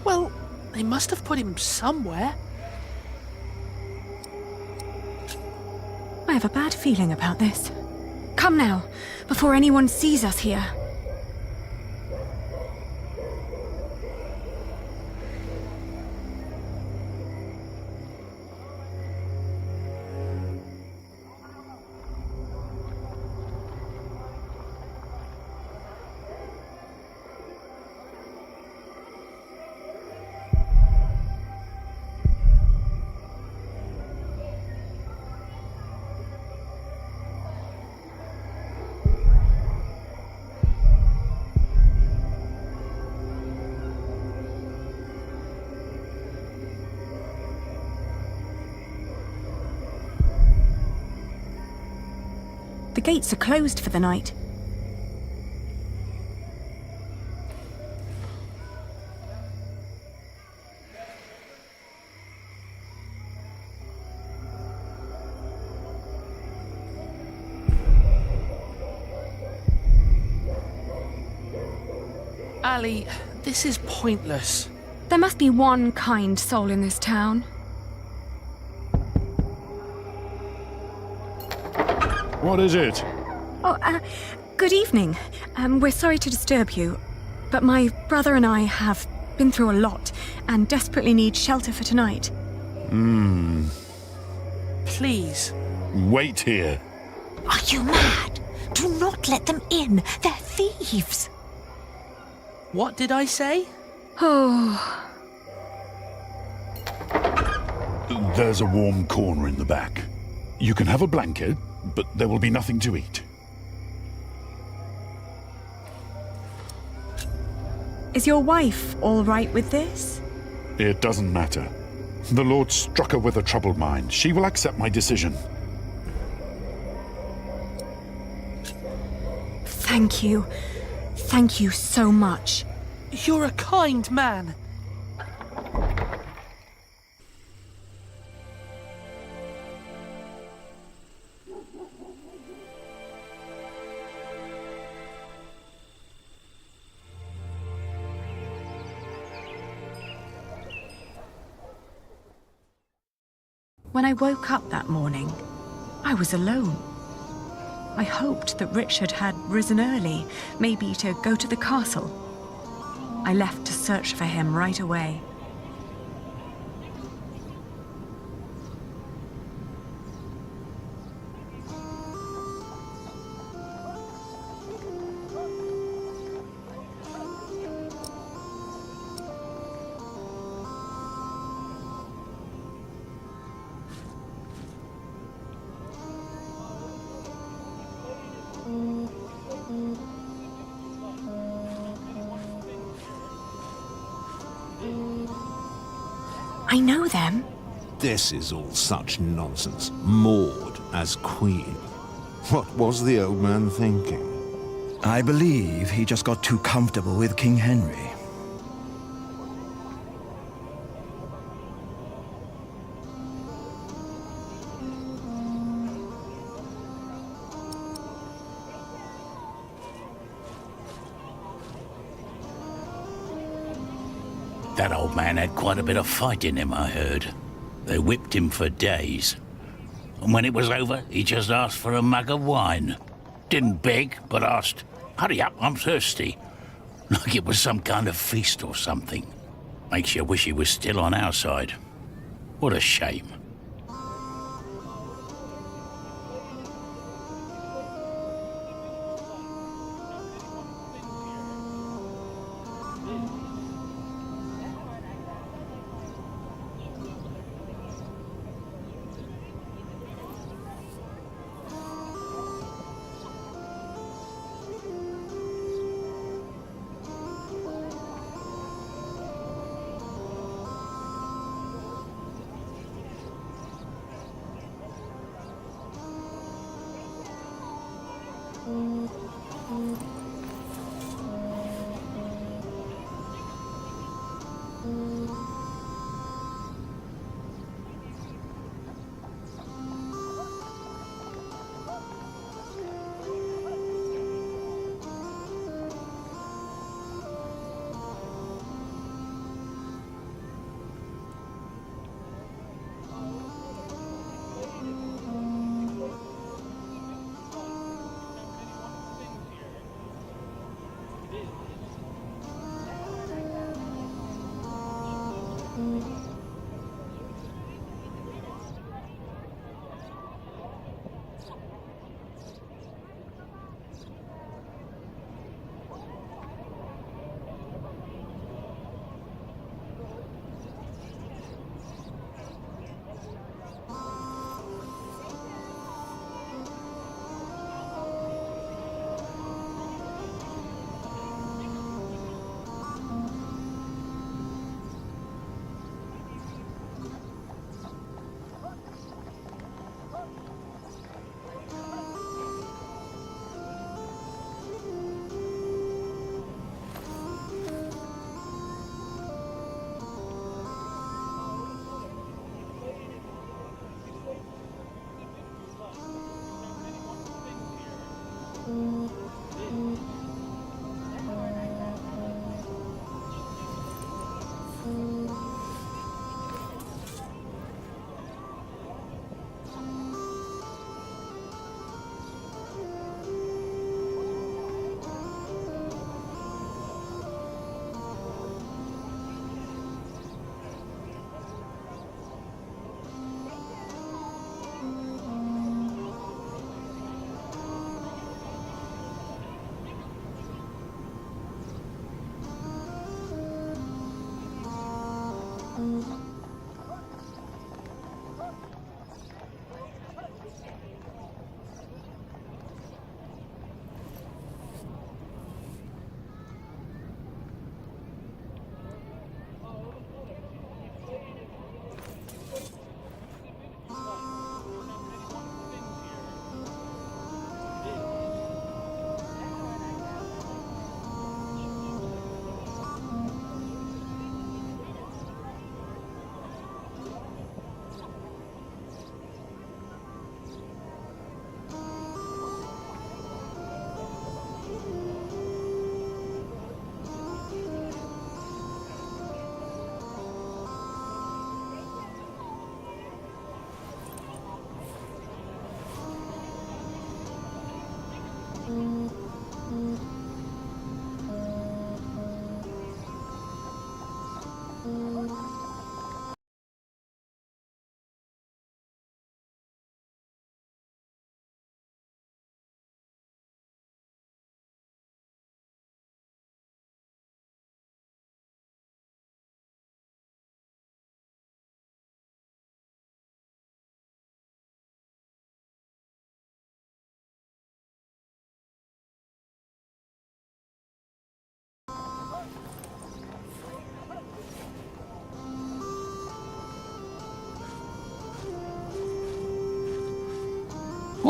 [SPEAKER 18] Well, they must have put him somewhere.
[SPEAKER 6] I have a bad feeling about this. Come now, before anyone sees us here. The gates are closed for the night.
[SPEAKER 18] Ali, this is pointless.
[SPEAKER 6] There must be one kind soul in this town.
[SPEAKER 1] What is it?
[SPEAKER 6] Oh, good evening. We're sorry to disturb you, but my brother and I have been through a lot and desperately need shelter for tonight.
[SPEAKER 18] Please.
[SPEAKER 1] Wait here.
[SPEAKER 21] Are you mad? Do not let them in. They're thieves.
[SPEAKER 18] What did I say?
[SPEAKER 6] Oh.
[SPEAKER 1] There's a warm corner in the back. You can have a blanket, but there will be nothing to eat.
[SPEAKER 6] Is your wife all right with this?
[SPEAKER 1] It doesn't matter. The Lord struck her with a troubled mind. She will accept my decision.
[SPEAKER 6] Thank you. Thank you so much.
[SPEAKER 18] You're a kind man.
[SPEAKER 6] When I woke up that morning, I was alone. I hoped that Richard had risen early, maybe to go to the castle. I left to search for him right away. I know them.
[SPEAKER 16] This is all such nonsense. Maud as queen. What was the old man thinking?
[SPEAKER 22] I believe he just got too comfortable with King Henry.
[SPEAKER 13] That old man had quite a bit of fight in him, I heard. They whipped him for days. And when it was over, he just asked for a mug of wine. Didn't beg, but asked, "Hurry up, I'm thirsty." Like it was some kind of feast or something. Makes you wish he was still on our side. What a shame.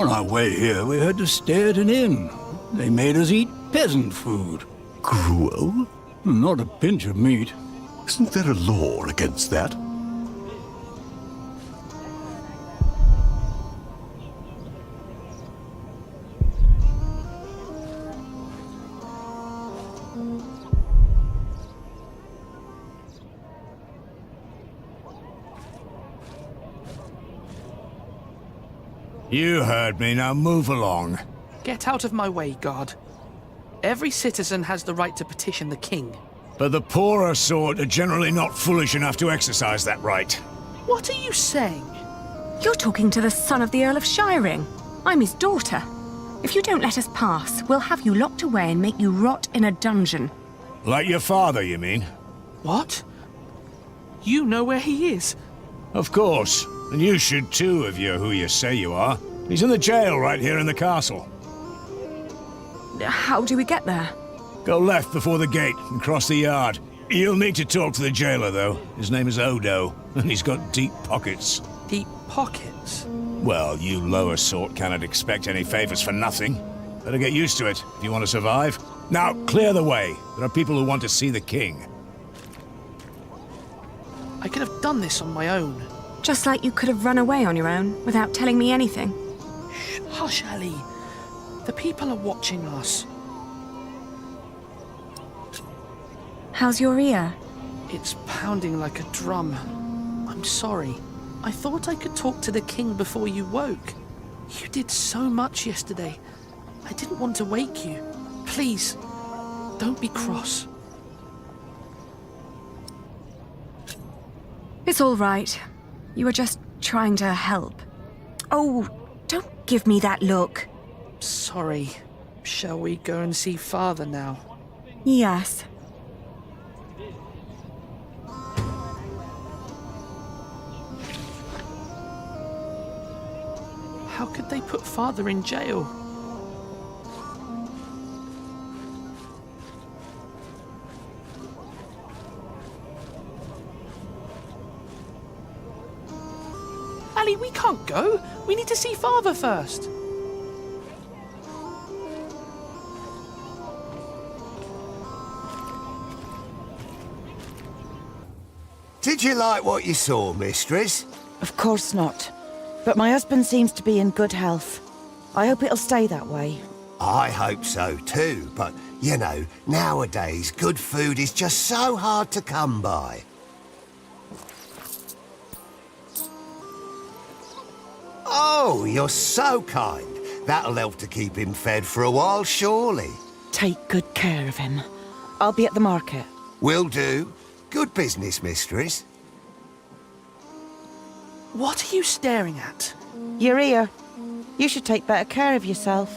[SPEAKER 20] On our way here, we had to stay at an inn. They made us eat peasant food.
[SPEAKER 3] Gruel?
[SPEAKER 20] Not a pinch of meat.
[SPEAKER 3] Isn't there a law against that?
[SPEAKER 20] You heard me, now move along.
[SPEAKER 18] Get out of my way, guard. Every citizen has the right to petition the king.
[SPEAKER 20] But the poorer sort are generally not foolish enough to exercise that right.
[SPEAKER 18] What are you saying?
[SPEAKER 6] You're talking to the son of the Earl of Shiring. I'm his daughter. If you don't let us pass, we'll have you locked away and make you rot in a dungeon.
[SPEAKER 20] Like your father, you mean?
[SPEAKER 18] What? You know where he is?
[SPEAKER 20] Of course. And you should too, if you're who you say you are. He's in the jail right here in the castle.
[SPEAKER 6] How do we get there?
[SPEAKER 20] Go left before the gate and cross the yard. You'll need to talk to the jailer, though. His name is Odo, and he's got deep pockets.
[SPEAKER 18] Deep pockets?
[SPEAKER 20] Well, you lower sort cannot expect any favors for nothing. Better get used to it if you want to survive. Now, clear the way. There are people who want to see the king.
[SPEAKER 18] I could have done this on my own.
[SPEAKER 6] Just like you could have run away on your own without telling me anything.
[SPEAKER 18] Shh, hush, Ali. The people are watching us.
[SPEAKER 6] How's your ear?
[SPEAKER 18] It's pounding like a drum. I'm sorry. I thought I could talk to the king before you woke. You did so much yesterday. I didn't want to wake you. Please, don't be cross.
[SPEAKER 6] It's all right. You were just trying to help. Oh, don't give me that look.
[SPEAKER 18] Sorry. Shall we go and see Father now?
[SPEAKER 6] Yes.
[SPEAKER 18] How could they put Father in jail? Ali, we can't go. We need to see Father first.
[SPEAKER 5] Did you like what you saw, mistress?
[SPEAKER 23] Of course not. But my husband seems to be in good health. I hope it'll stay that way.
[SPEAKER 5] I hope so too, but, you know, nowadays good food is just so hard to come by. Oh, you're so kind. That'll help to keep him fed for a while, surely.
[SPEAKER 23] Take good care of him. I'll be at the market.
[SPEAKER 5] Will do. Good business, mistress.
[SPEAKER 18] What are you staring at?
[SPEAKER 23] Your ear. You should take better care of yourself.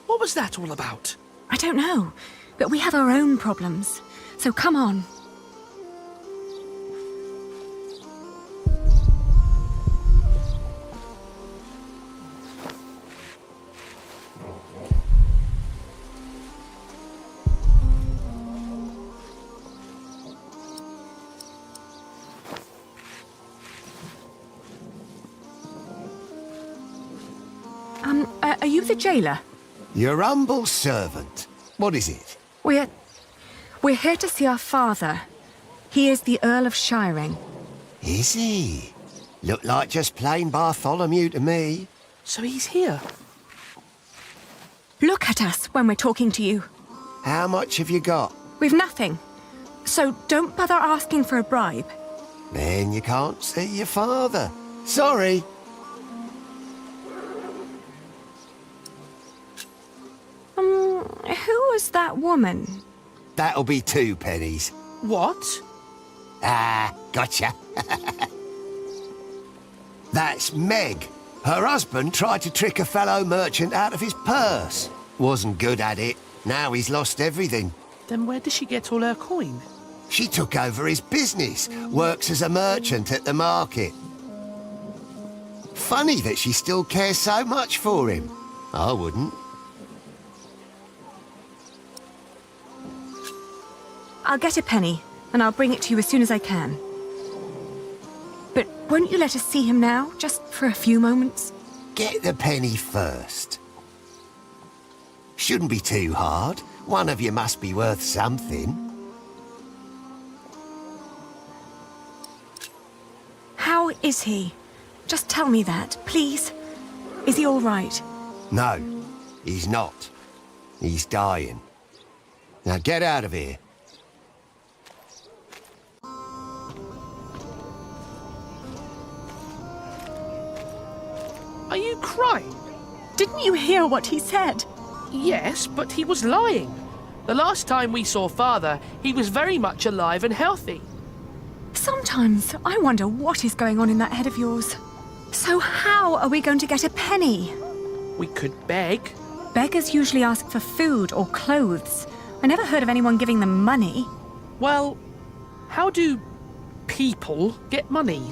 [SPEAKER 18] What was that all about?
[SPEAKER 6] I don't know, but we have our own problems. So come on. Are you the jailer?
[SPEAKER 5] Your humble servant. What is it?
[SPEAKER 6] We're here to see our father. He is the Earl of Shiring.
[SPEAKER 5] Is he? Look like just plain Bartholomew to me.
[SPEAKER 18] So he's here?
[SPEAKER 6] Look at us when we're talking to you.
[SPEAKER 5] How much have you got?
[SPEAKER 6] We've nothing. So don't bother asking for a bribe.
[SPEAKER 5] Then you can't see your father. Sorry.
[SPEAKER 6] Who was that woman?
[SPEAKER 5] That'll be 2 pennies.
[SPEAKER 18] What?
[SPEAKER 5] Ah, gotcha. That's Meg. Her husband tried to trick a fellow merchant out of his purse. Wasn't good at it. Now he's lost everything.
[SPEAKER 18] Then where does she get all her coin?
[SPEAKER 5] She took over his business, works as a merchant at the market. Funny that she still cares so much for him. I wouldn't.
[SPEAKER 6] I'll get a penny, and I'll bring it to you as soon as I can. Won't you let us see him now, just for a few moments?
[SPEAKER 5] Get the penny first. Shouldn't be too hard. One of you must be worth something.
[SPEAKER 6] How is he? Just tell me that, please. Is he all right?
[SPEAKER 5] No, he's not. He's dying. Now get out of here.
[SPEAKER 18] Are you crying?
[SPEAKER 6] Didn't you hear what he said?
[SPEAKER 18] Yes, but he was lying. The last time we saw Father, he was very much alive and healthy.
[SPEAKER 6] Sometimes I wonder what is going on in that head of yours. So how are we going to get a penny?
[SPEAKER 18] We could beg.
[SPEAKER 6] Beggars usually ask for food or clothes. I never heard of anyone giving them money.
[SPEAKER 18] Well, how do people get money?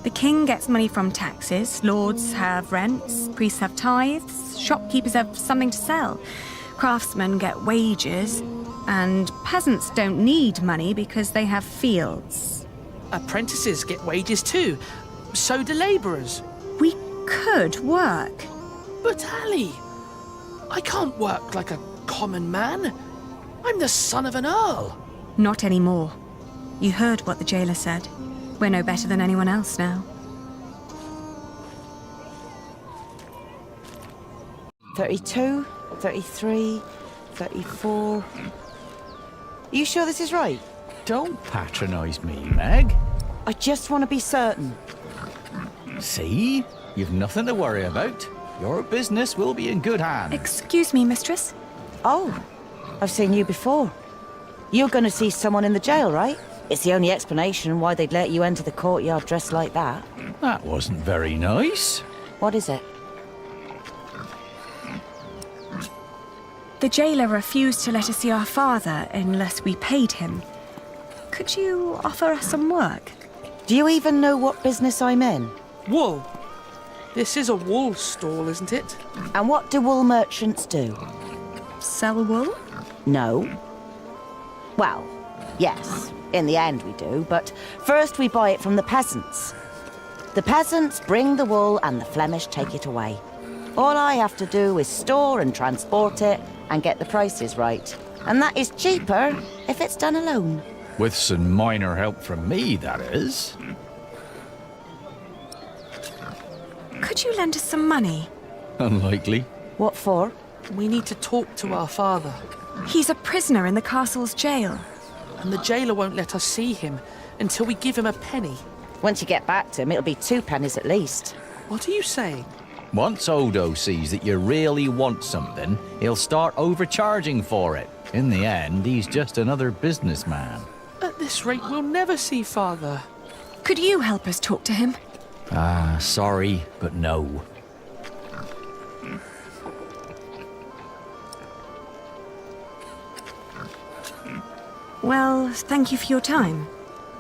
[SPEAKER 6] The king gets money from taxes, lords have rents, priests have tithes, shopkeepers have something to sell, craftsmen get wages, and peasants don't need money because they have fields.
[SPEAKER 18] Apprentices get wages too. So do labourers.
[SPEAKER 6] We could work.
[SPEAKER 18] But Ali, I can't work like a common man. I'm the son of an earl.
[SPEAKER 6] Not anymore. You heard what the jailer said. We're no better than anyone else now.
[SPEAKER 23] 32, 33, 34. You sure this is right?
[SPEAKER 2] Don't patronise me, Meg.
[SPEAKER 23] I just want to be certain.
[SPEAKER 2] See? You've nothing to worry about. Your business will be in good hands.
[SPEAKER 6] Excuse me, mistress.
[SPEAKER 23] Oh, I've seen you before. You're going to see someone in the jail, right? It's the only explanation why they'd let you enter the courtyard dressed like that.
[SPEAKER 2] That wasn't very nice.
[SPEAKER 23] What is it?
[SPEAKER 6] The jailer refused to let us see our father unless we paid him. Could you offer us some work?
[SPEAKER 23] Do you even know what business I'm in?
[SPEAKER 18] Wool. This is a wool stall, isn't it?
[SPEAKER 23] And what do wool merchants do?
[SPEAKER 6] Sell wool?
[SPEAKER 23] No. Well, yes. In the end we do, but first we buy it from the peasants. The peasants bring the wool and the Flemish take it away. All I have to do is store and transport it and get the prices right. And that is cheaper if it's done alone.
[SPEAKER 2] With some minor help from me, that is.
[SPEAKER 6] Could you lend us some money?
[SPEAKER 2] Unlikely.
[SPEAKER 23] What for?
[SPEAKER 18] We need to talk to our father.
[SPEAKER 6] He's a prisoner in the castle's jail.
[SPEAKER 18] And the jailer won't let us see him until we give him a penny.
[SPEAKER 23] Once you get back to him, it'll be 2 pennies at least.
[SPEAKER 18] What are you saying?
[SPEAKER 2] Once Odo sees that you really want something, he'll start overcharging for it. In the end, he's just another businessman.
[SPEAKER 18] At this rate, we'll never see Father.
[SPEAKER 6] Could you help us talk to him?
[SPEAKER 2] Sorry, but no.
[SPEAKER 6] Well, thank you for your time.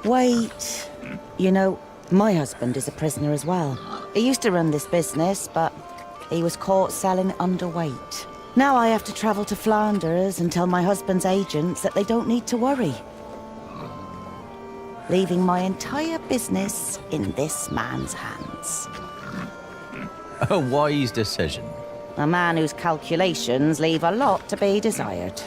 [SPEAKER 23] Wait. You know, my husband is a prisoner as well. He used to run this business, but he was caught selling underweight. Now I have to travel to Flanders and tell my husband's agents that they don't need to worry. Leaving my entire business in this man's hands.
[SPEAKER 2] A wise decision.
[SPEAKER 23] A man whose calculations leave a lot to be desired.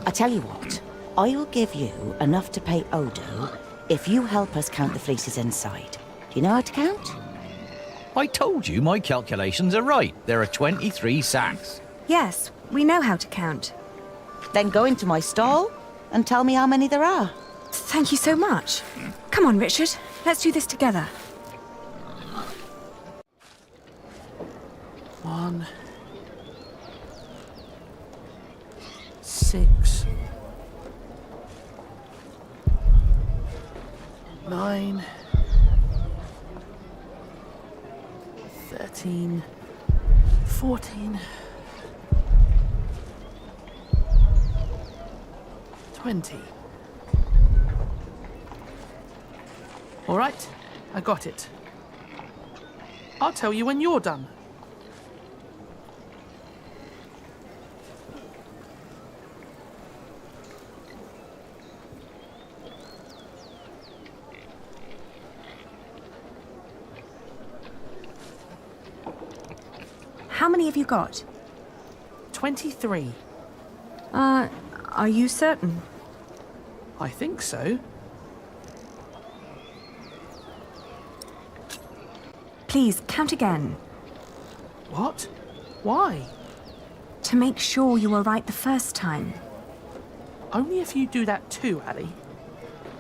[SPEAKER 23] I tell you what, I will give you enough to pay Odo if you help us count the fleeces inside. Do you know how to count?
[SPEAKER 2] I told you my calculations are right. There are 23 sacks.
[SPEAKER 6] Yes, we know how to count.
[SPEAKER 23] Then go into my stall and tell me how many there are.
[SPEAKER 6] Thank you so much. Come on, Richard. Let's do this together.
[SPEAKER 18] 1, 6, 9, 13, 14, 20. All right, I got it. I'll tell you when you're done.
[SPEAKER 6] How many have you got?
[SPEAKER 18] 23.
[SPEAKER 6] Are you certain?
[SPEAKER 18] I think so.
[SPEAKER 6] Please, count again.
[SPEAKER 18] What? Why?
[SPEAKER 6] To make sure you were right the first time.
[SPEAKER 18] Only if you do that too, Ali.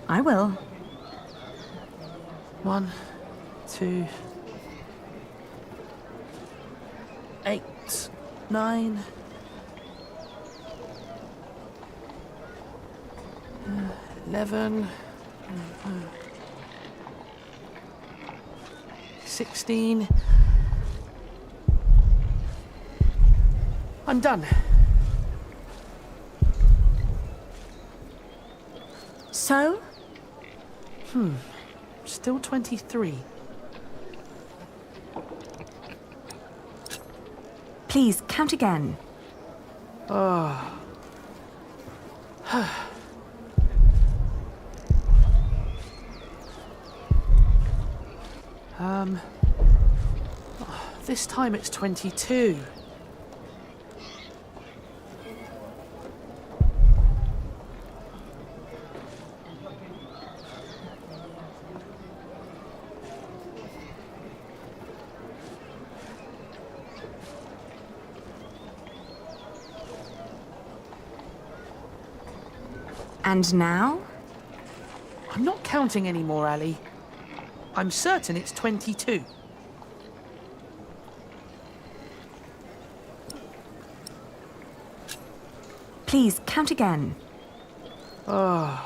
[SPEAKER 6] I will.
[SPEAKER 18] 1, 2, 8, 9, 11, 16. I'm done.
[SPEAKER 6] So?
[SPEAKER 18] Still 23.
[SPEAKER 6] Please, count again.
[SPEAKER 18] Oh. This time it's 22.
[SPEAKER 6] And now?
[SPEAKER 18] I'm not counting anymore, Ali. I'm certain it's 22.
[SPEAKER 6] Please, count again.
[SPEAKER 18] Oh.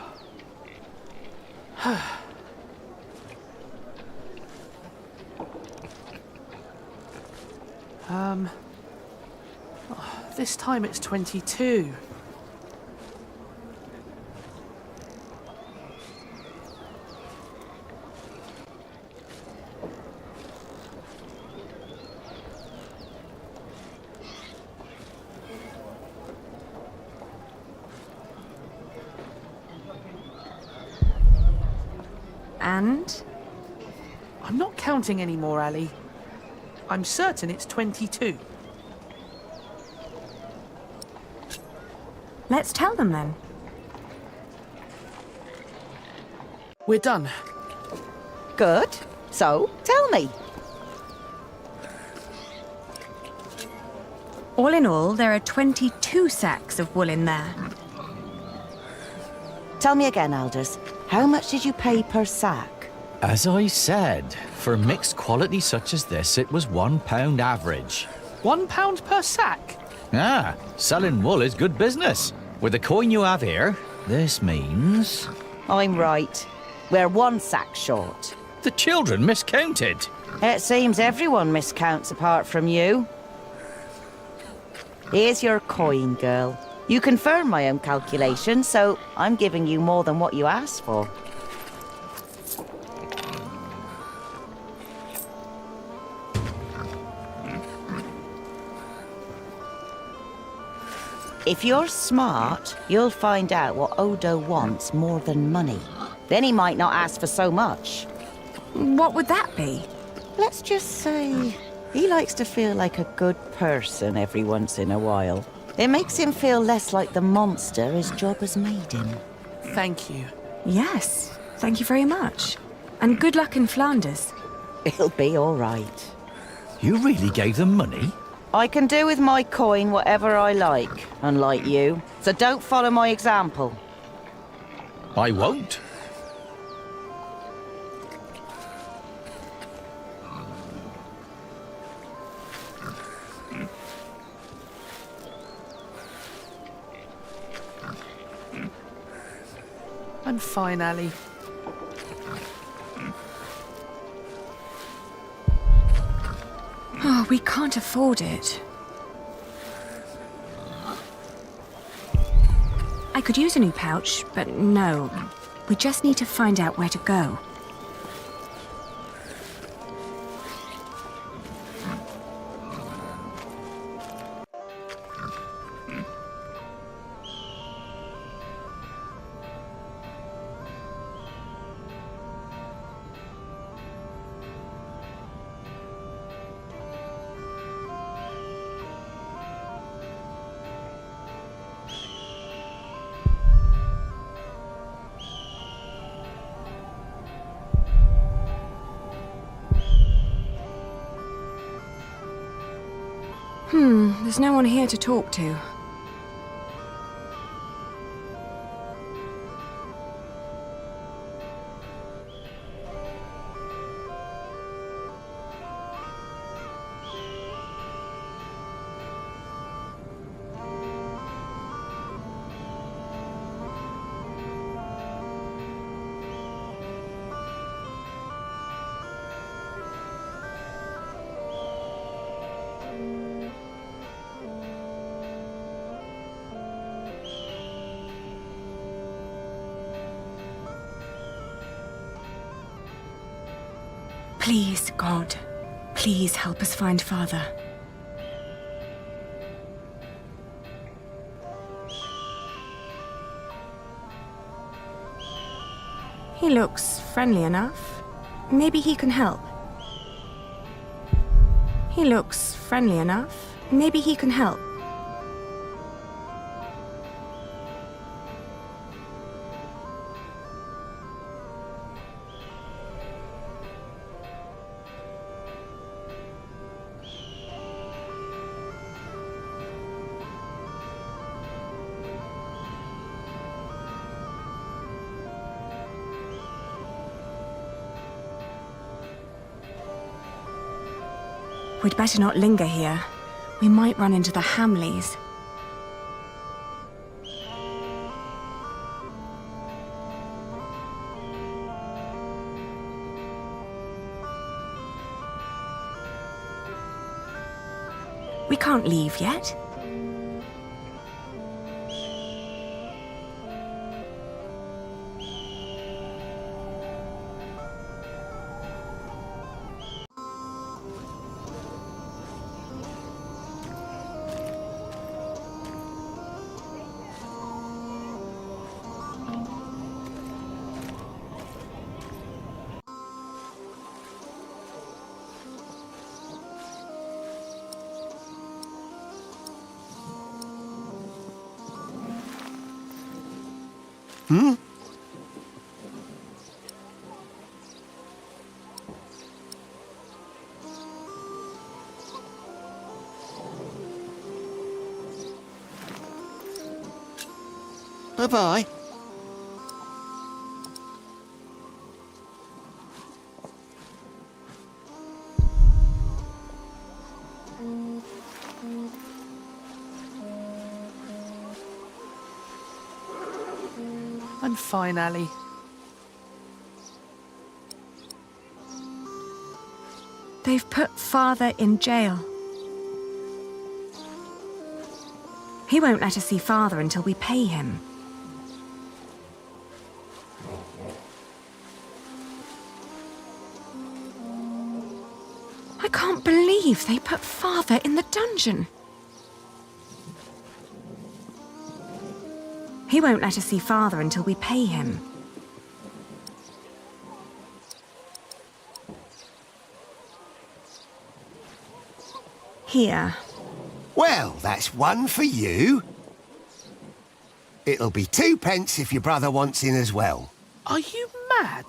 [SPEAKER 18] This time it's 22.
[SPEAKER 6] And?
[SPEAKER 18] I'm not counting anymore, Ali. I'm certain it's 22.
[SPEAKER 6] Let's tell them then.
[SPEAKER 18] We're done.
[SPEAKER 23] Good. So, tell me.
[SPEAKER 6] All in all, there are 22 sacks of wool in there.
[SPEAKER 23] Tell me again, Aldous. How much did you pay per sack?
[SPEAKER 2] As I said, for mixed quality such as this, it was £1 average.
[SPEAKER 18] £1 per sack?
[SPEAKER 2] Ah, selling wool is good business. With the coin you have here, this means...
[SPEAKER 23] I'm right. We're 1 sack short.
[SPEAKER 2] The children miscounted.
[SPEAKER 23] It seems everyone miscounts apart from you. Here's your coin, girl. You confirmed my own calculation, so I'm giving you more than what you asked for. If you're smart, you'll find out what Odo wants more than money. Then he might not ask for so much.
[SPEAKER 6] What would that be?
[SPEAKER 23] Let's just say he likes to feel like a good person every once in a while. It makes him feel less like the monster his job has made him.
[SPEAKER 18] Thank you.
[SPEAKER 6] Yes, thank you very much. And good luck in Flanders.
[SPEAKER 23] It'll be all right.
[SPEAKER 2] You really gave them money?
[SPEAKER 23] I can do with my coin whatever I like, unlike you. So don't follow my example.
[SPEAKER 2] I won't.
[SPEAKER 18] I'm fine, Ali.
[SPEAKER 6] Oh, we can't afford it. I could use a new pouch, but no. We just need to find out where to go. There's no one here to talk to. Please, God, please help us find Father. He looks friendly enough. Maybe he can help. He looks friendly enough. Maybe he can help. We'd better not linger here. We might run into the Hamleys. We can't leave yet.
[SPEAKER 5] Bye-bye.
[SPEAKER 18] I'm fine, Ali.
[SPEAKER 6] They've put Father in jail. He won't let us see Father until we pay him. I can't believe they put Father in the dungeon. He won't let us see Father until we pay him. Here.
[SPEAKER 5] Well, that's one for you. It'll be 2p if your brother wants in as well.
[SPEAKER 18] Are you mad?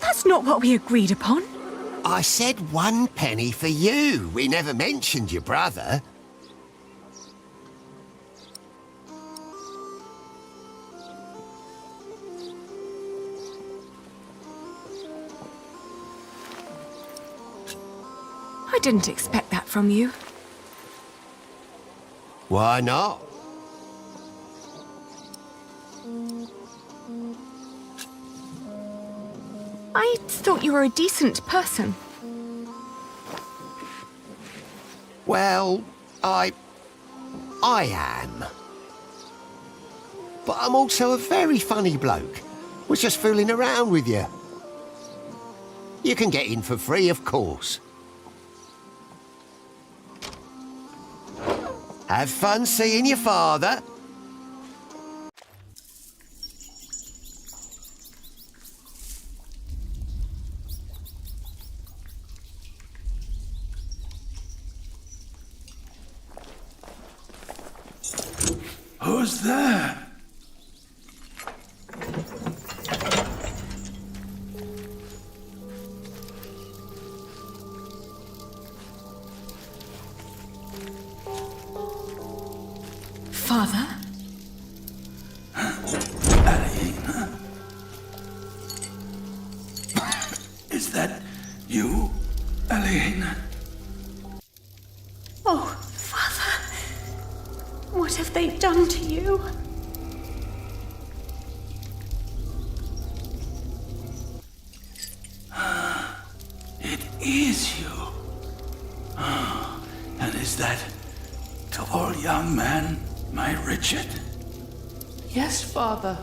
[SPEAKER 6] That's not what we agreed upon.
[SPEAKER 5] I said 1p for you. We never mentioned your brother.
[SPEAKER 6] I didn't expect that from you.
[SPEAKER 5] Why not?
[SPEAKER 6] I thought you were a decent person.
[SPEAKER 5] Well, I am. But I'm also a very funny bloke. Was just fooling around with you. You can get in for free, of course. Have fun seeing your father.
[SPEAKER 1] Who's there?
[SPEAKER 4] You, Elaine?
[SPEAKER 21] Oh, Father. What have they done to you?
[SPEAKER 4] It is you. And is that tall young man my Richard?
[SPEAKER 18] Yes, Father.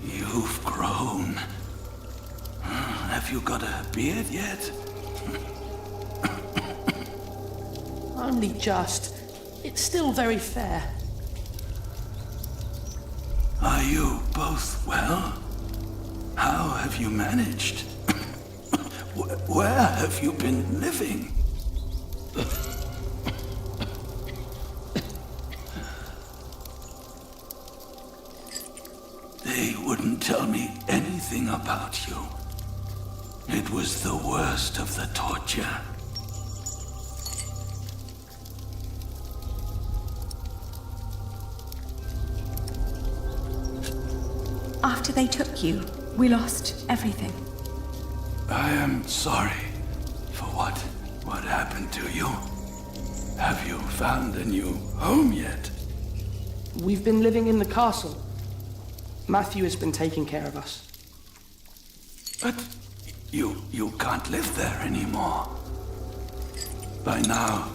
[SPEAKER 4] You've grown. Have you got a beard yet?
[SPEAKER 18] Only just. It's still very fair.
[SPEAKER 4] Are you both well? How have you managed? Where have you been living? They wouldn't tell me anything about you. It was the worst of the torture.
[SPEAKER 6] After they took you, we lost everything.
[SPEAKER 4] I am sorry for what happened to you. Have you found a new home yet?
[SPEAKER 18] We've been living in the castle. Matthew has been taking care of us.
[SPEAKER 4] But you can't live there anymore. By now,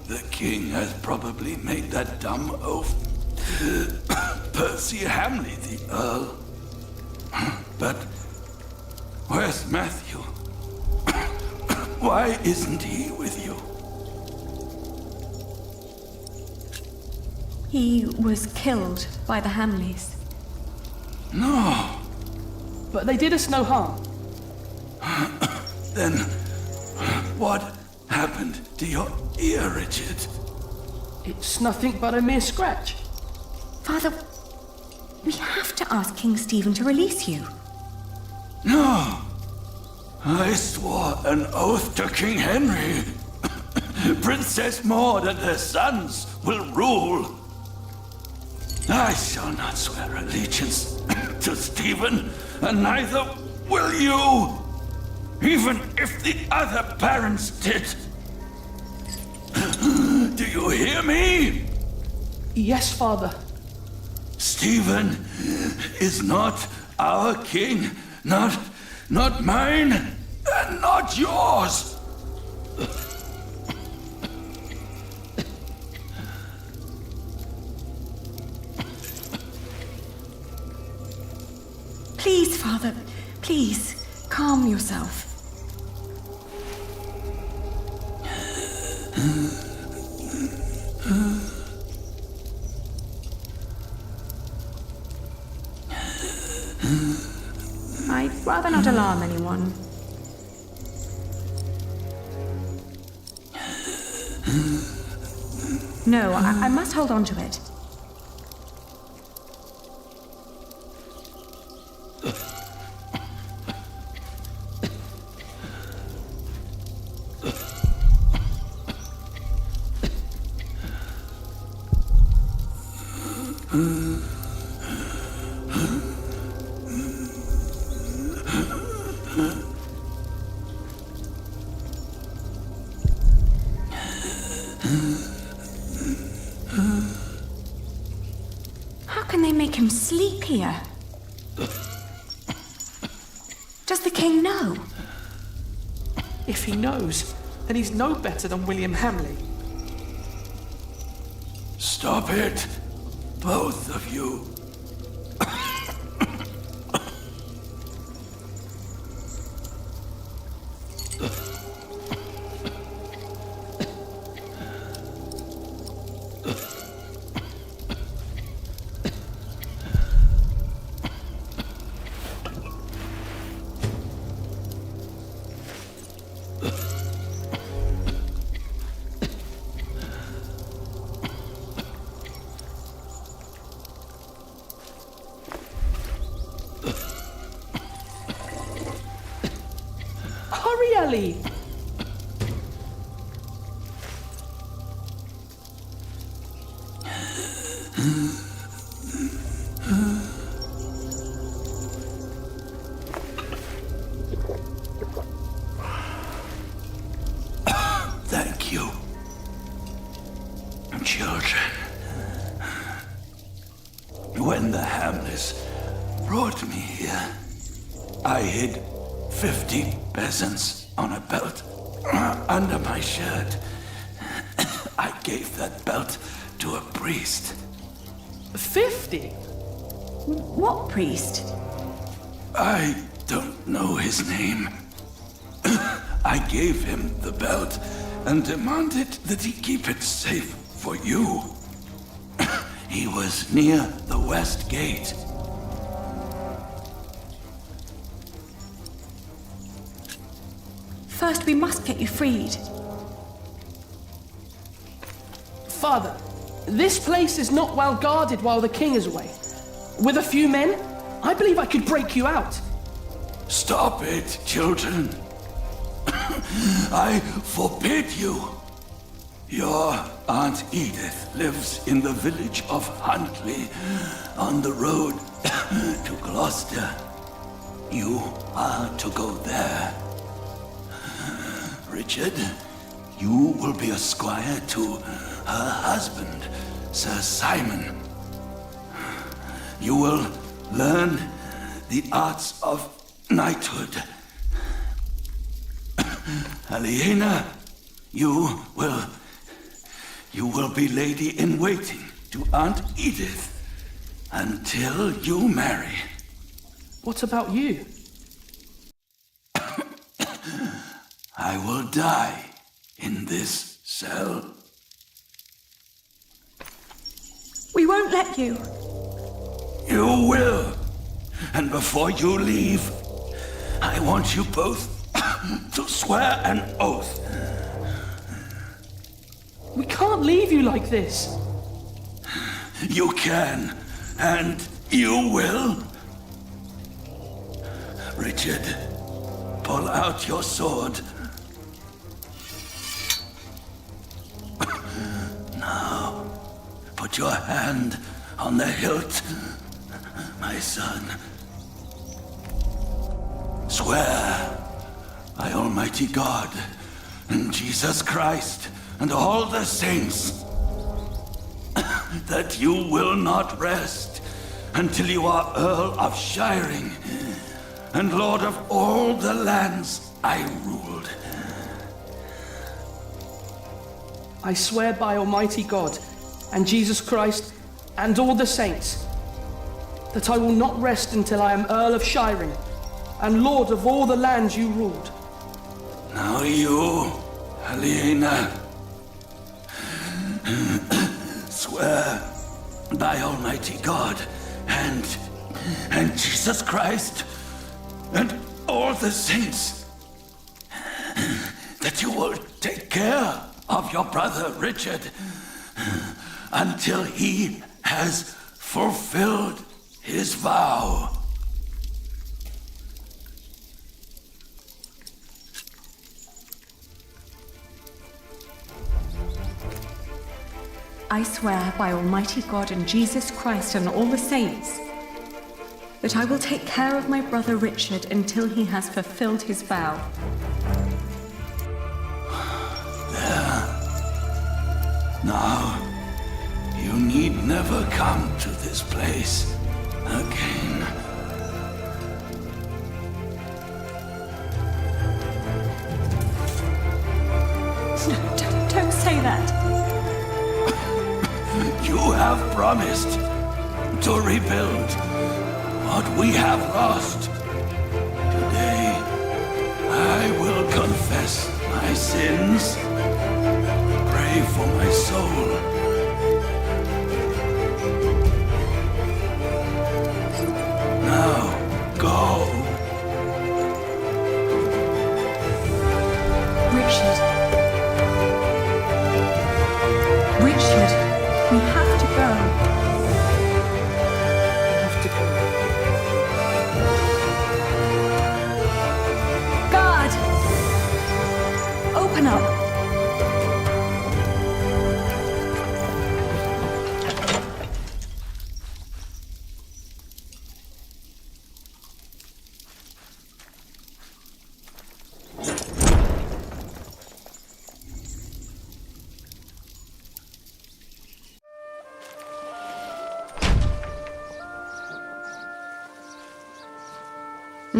[SPEAKER 4] the king has probably made that dumb oaf Percy Hamley the Earl. But where's Matthew? Why isn't he with you?
[SPEAKER 6] He was killed by the Hamleys.
[SPEAKER 4] No.
[SPEAKER 18] But they did us no harm.
[SPEAKER 4] Then what happened to your ear, Richard?
[SPEAKER 18] It's nothing but a mere scratch.
[SPEAKER 6] Father, we have to ask King Stephen to release you.
[SPEAKER 4] No. I swore an oath to King Henry. Princess Maud and her sons will rule. I shall not swear allegiance to Stephen, and neither will you, even if the other parents did. Do you hear me?
[SPEAKER 18] Yes, Father.
[SPEAKER 4] Stephen is not our king, not mine, and not yours.
[SPEAKER 6] Please, Father, please, calm yourself. I'd rather not alarm anyone. No, I must hold on to it. How can they make him sleep here? Does the king know?
[SPEAKER 18] If he knows, then he's no better than William Hamley.
[SPEAKER 4] Stop it, both of you.
[SPEAKER 18] Hurry, Ellie!
[SPEAKER 4] When the Hamleys brought me here, I hid 50 peasants on a belt under my shirt. I gave that belt to a priest.
[SPEAKER 18] 50?
[SPEAKER 6] What priest?
[SPEAKER 4] I don't know his name. I gave him the belt and demanded that he keep it safe for you. He was near the west gate.
[SPEAKER 6] First, we must get you freed.
[SPEAKER 18] Father, this place is not well guarded while the king is away. With a few men, I believe I could break you out.
[SPEAKER 4] Stop it, children. I forbid you. Your Aunt Edith lives in the village of Huntley, on the road to Gloucester. You are to go there. Richard, you will be a squire to her husband, Sir Simon. You will learn the arts of knighthood. Aliena, you will be lady-in-waiting to Aunt Edith until you marry.
[SPEAKER 18] What about you?
[SPEAKER 4] I will die in this cell.
[SPEAKER 6] We won't let you.
[SPEAKER 4] You will. And before you leave, I want you both to swear an oath.
[SPEAKER 18] We can't leave you like this.
[SPEAKER 4] You can, and you will. Richard, pull out your sword. Now, put your hand on the hilt, my son. Swear by Almighty God and Jesus Christ and all the saints that you will not rest until you are Earl of Shiring and Lord of all the lands I ruled.
[SPEAKER 18] I swear by Almighty God and Jesus Christ and all the saints that I will not rest until I am Earl of Shiring and Lord of all the lands you ruled.
[SPEAKER 4] Now you, Aliena, swear by Almighty God and Jesus Christ and all the saints that you will take care of your brother Richard until he has fulfilled his vow.
[SPEAKER 6] I swear by Almighty God and Jesus Christ and all the saints that I will take care of my brother Richard until he has fulfilled his vow.
[SPEAKER 4] There. Now, you need never come to this place again.
[SPEAKER 6] No, don't say that.
[SPEAKER 4] You have promised to rebuild what we have lost. Today, I will confess my sins, pray for my soul. Now, go.
[SPEAKER 6] Richard, we have to go.
[SPEAKER 18] We have to go.
[SPEAKER 6] Guard! Open up.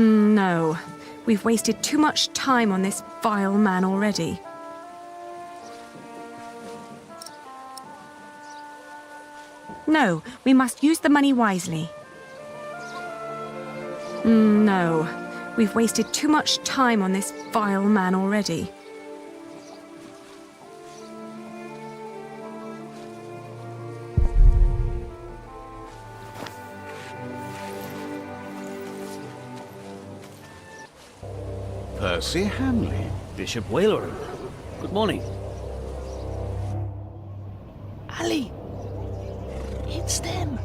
[SPEAKER 6] No. We've wasted too much time on this vile man already. No, we must use the money wisely. No. We've wasted too much time on this vile man already.
[SPEAKER 7] Percy Hamley, Bishop Waileran. Good morning.
[SPEAKER 18] Ali! It's them!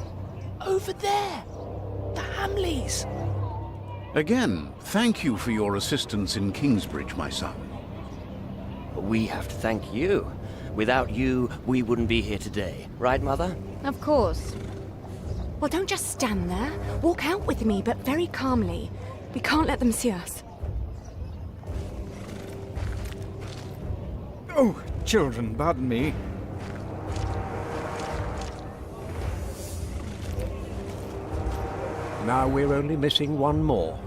[SPEAKER 18] Over there! The Hamleys!
[SPEAKER 7] Again, thank you for your assistance in Kingsbridge, my son.
[SPEAKER 14] We have to thank you. Without you, we wouldn't be here today. Right, Mother?
[SPEAKER 17] Of course.
[SPEAKER 6] Well, don't just stand there. Walk out with me, but very calmly. We can't let them see us.
[SPEAKER 10] Oh, children, pardon me.
[SPEAKER 8] Now we're only missing one more.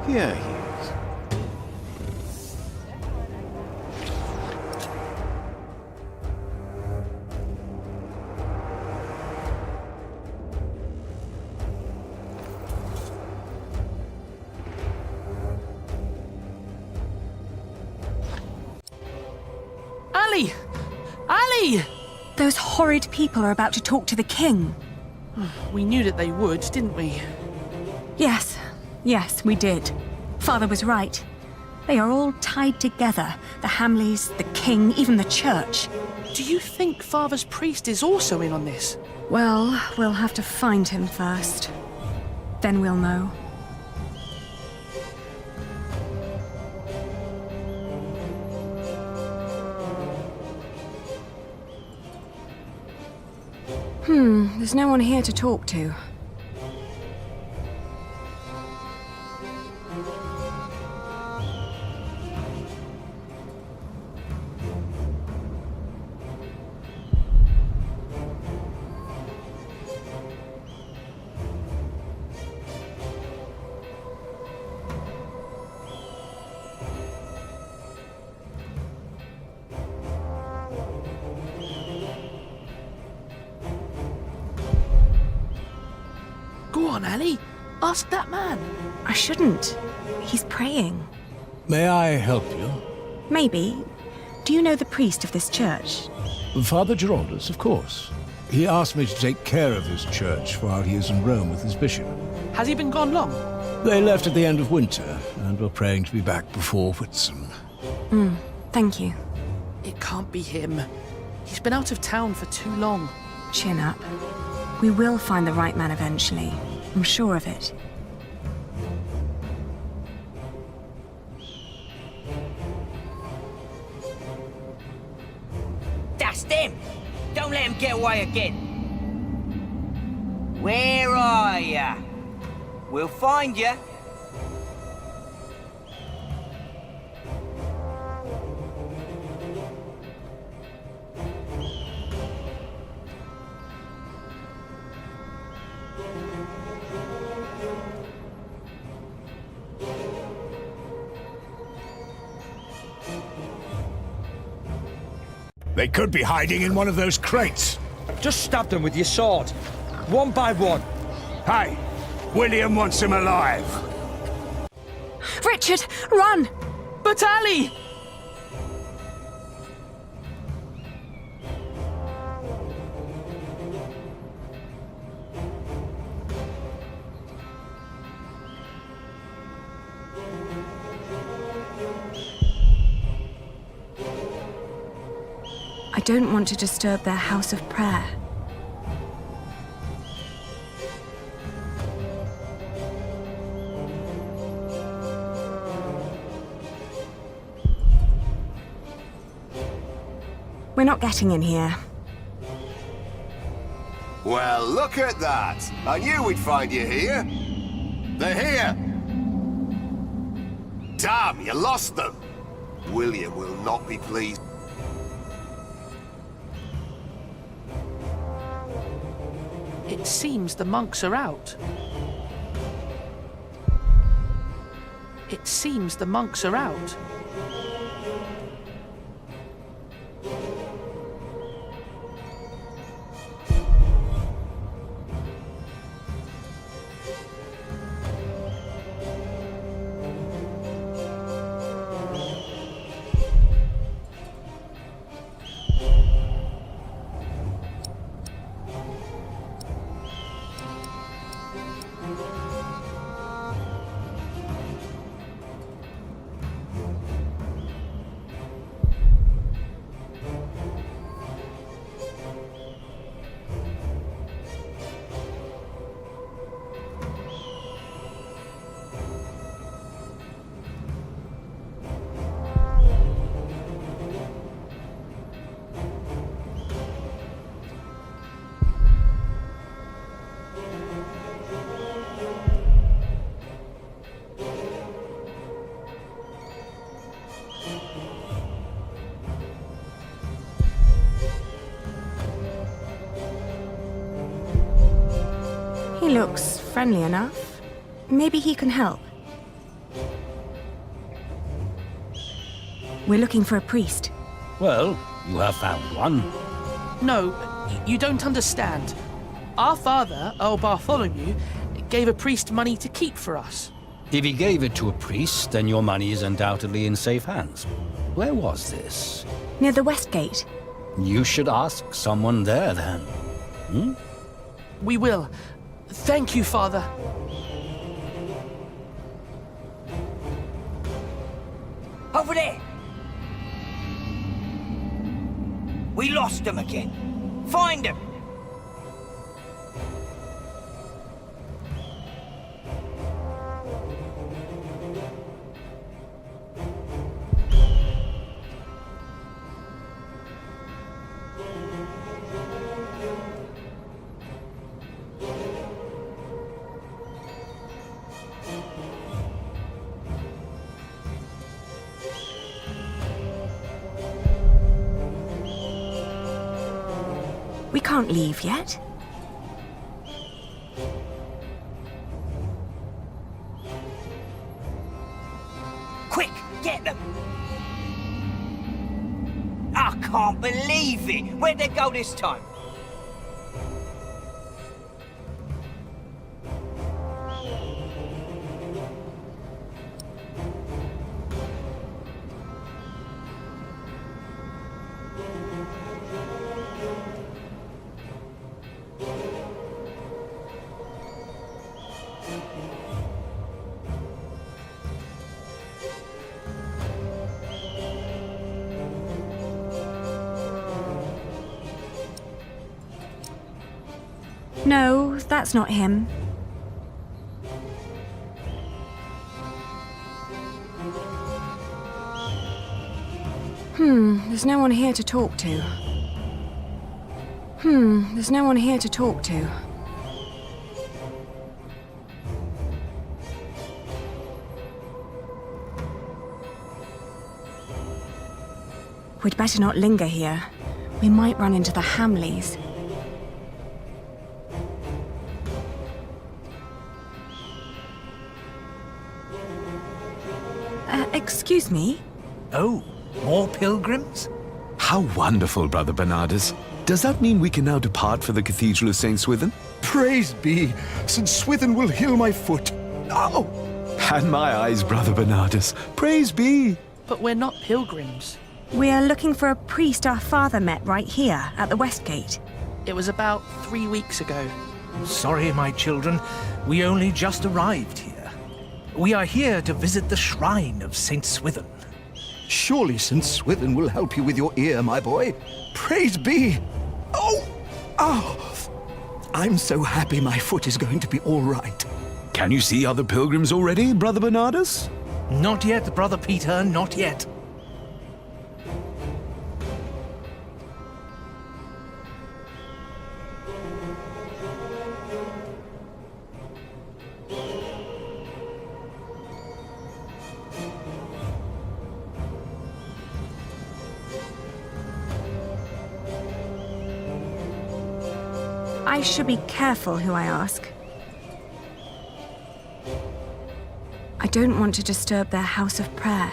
[SPEAKER 7] Here he is.
[SPEAKER 18] Ali! Ali!
[SPEAKER 6] Those horrid people are about to talk to the king.
[SPEAKER 18] We knew that they would, didn't we?
[SPEAKER 6] Yes, we did. Father was right. They are all tied together. The Hamleys, the king, even the church.
[SPEAKER 18] Do you think Father's priest is also in on this?
[SPEAKER 6] Well, we'll have to find him first. Then we'll know. There's no one here to talk to.
[SPEAKER 18] Go on, Ali. Ask that man.
[SPEAKER 6] I shouldn't. He's praying.
[SPEAKER 20] May I help you?
[SPEAKER 6] Maybe. Do you know the priest of this church?
[SPEAKER 20] Father Giraldus, of course. He asked me to take care of his church while he is in Rome with his bishop.
[SPEAKER 18] Has he been gone long?
[SPEAKER 20] They left at the end of winter, and were praying to be back before Whitsun.
[SPEAKER 6] Thank you.
[SPEAKER 18] It can't be him. He's been out of town for too long.
[SPEAKER 6] Chin up. We will find the right man eventually. I'm sure of it.
[SPEAKER 19] That's them! Don't let them get away again! Where are ya? We'll find ya!
[SPEAKER 20] They could be hiding in one of those crates.
[SPEAKER 10] Just stab them with your sword. One by one.
[SPEAKER 20] Hey, William wants him alive.
[SPEAKER 6] Richard, run!
[SPEAKER 18] But Ali!
[SPEAKER 6] I don't want to disturb their house of prayer. We're not getting in here.
[SPEAKER 5] Well, look at that! I knew we'd find you here. They're here! Damn, you lost them! William will not be pleased.
[SPEAKER 18] It seems the monks are out. It seems the monks are out.
[SPEAKER 6] He looks friendly enough. Maybe he can help. We're looking for a priest.
[SPEAKER 11] Well, you have found one.
[SPEAKER 18] No, you don't understand. Our father, Earl Bartholomew, gave a priest money to keep for us.
[SPEAKER 11] If he gave it to a priest, then your money is undoubtedly in safe hands. Where was this?
[SPEAKER 6] Near the West Gate.
[SPEAKER 11] You should ask someone there, then. Hmm?
[SPEAKER 18] We will. Thank you, Father.
[SPEAKER 19] Over there! We lost them again. Find them!
[SPEAKER 6] We can't leave yet.
[SPEAKER 19] Quick, get them! I can't believe it! Where'd they go this time?
[SPEAKER 6] No, that's not him. There's no one here to talk to. There's no one here to talk to. We'd better not linger here. We might run into the Hamleys. Excuse me?
[SPEAKER 12] Oh, more pilgrims? How wonderful, Brother Bernardus. Does that mean we can now depart for the Cathedral of St. Swithin?
[SPEAKER 22] Praise be! St. Swithin will heal my foot. Oh!
[SPEAKER 12] And my eyes, Brother Bernardus. Praise be!
[SPEAKER 18] But we're not pilgrims.
[SPEAKER 6] We are looking for a priest our father met right here, at the West Gate.
[SPEAKER 18] It was about 3 weeks ago.
[SPEAKER 12] Sorry, my children. We only just arrived here. We are here to visit the shrine of St. Swithin.
[SPEAKER 22] Surely St. Swithin will help you with your ear, my boy. Praise be! Oh! Oh! I'm so happy my foot is going to be all right.
[SPEAKER 12] Can you see other pilgrims already, Brother Bernardus? Not yet, Brother Peter, not yet.
[SPEAKER 6] I should be careful who I ask. I don't want to disturb their house of prayer.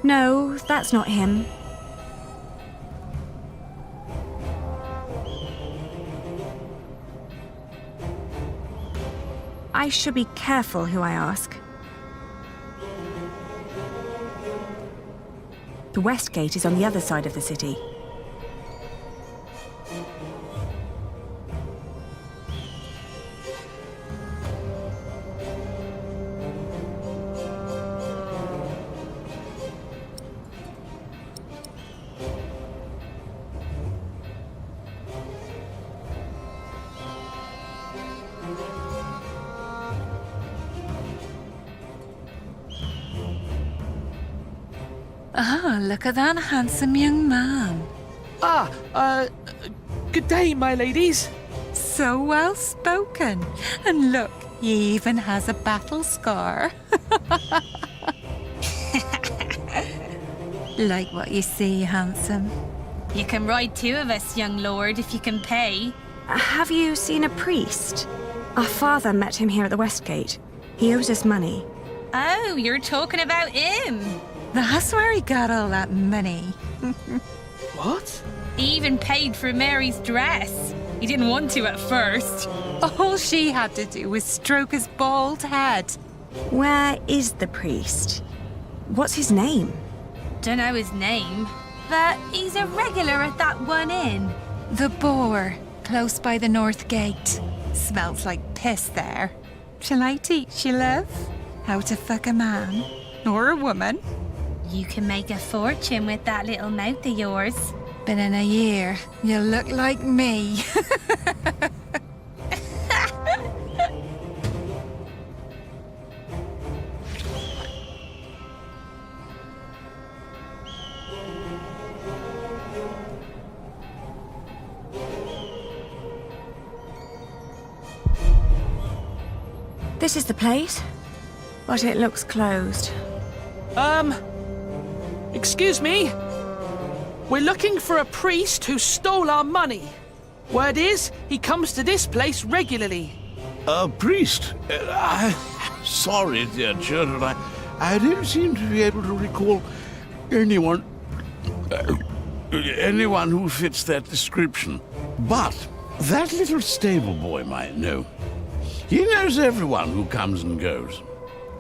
[SPEAKER 6] No, that's not him. I should be careful who I ask. The west gate is on the other side of the city.
[SPEAKER 9] Ah, look at that handsome young man.
[SPEAKER 18] Good day, my ladies.
[SPEAKER 9] So well spoken. And look, he even has a battle scar. Like what you see, handsome.
[SPEAKER 15] You can ride 2 of us, young lord, if you can pay.
[SPEAKER 6] Have you seen a priest? Our father met him here at the west gate. He owes us money.
[SPEAKER 15] Oh, you're talking about him.
[SPEAKER 9] That's where he got all that money.
[SPEAKER 18] What?
[SPEAKER 15] He even paid for Mary's dress. He didn't want to at first.
[SPEAKER 9] All she had to do was stroke his bald head.
[SPEAKER 6] Where is the priest? What's his name?
[SPEAKER 15] Don't know his name, but he's a regular at that one inn.
[SPEAKER 9] The Boar, close by the north gate. Smells like piss there. Shall I teach you, love? How to fuck a man or a woman?
[SPEAKER 15] You can make a fortune with that little mouth of yours.
[SPEAKER 9] But in a year, you'll look like me.
[SPEAKER 6] This is the place, but it looks closed.
[SPEAKER 18] Excuse me? We're looking for a priest who stole our money. Word is, he comes to this place regularly.
[SPEAKER 20] A priest? Sorry, dear children. I don't seem to be able to recall anyone who fits that description. But that little stable boy might know. He knows everyone who comes and goes.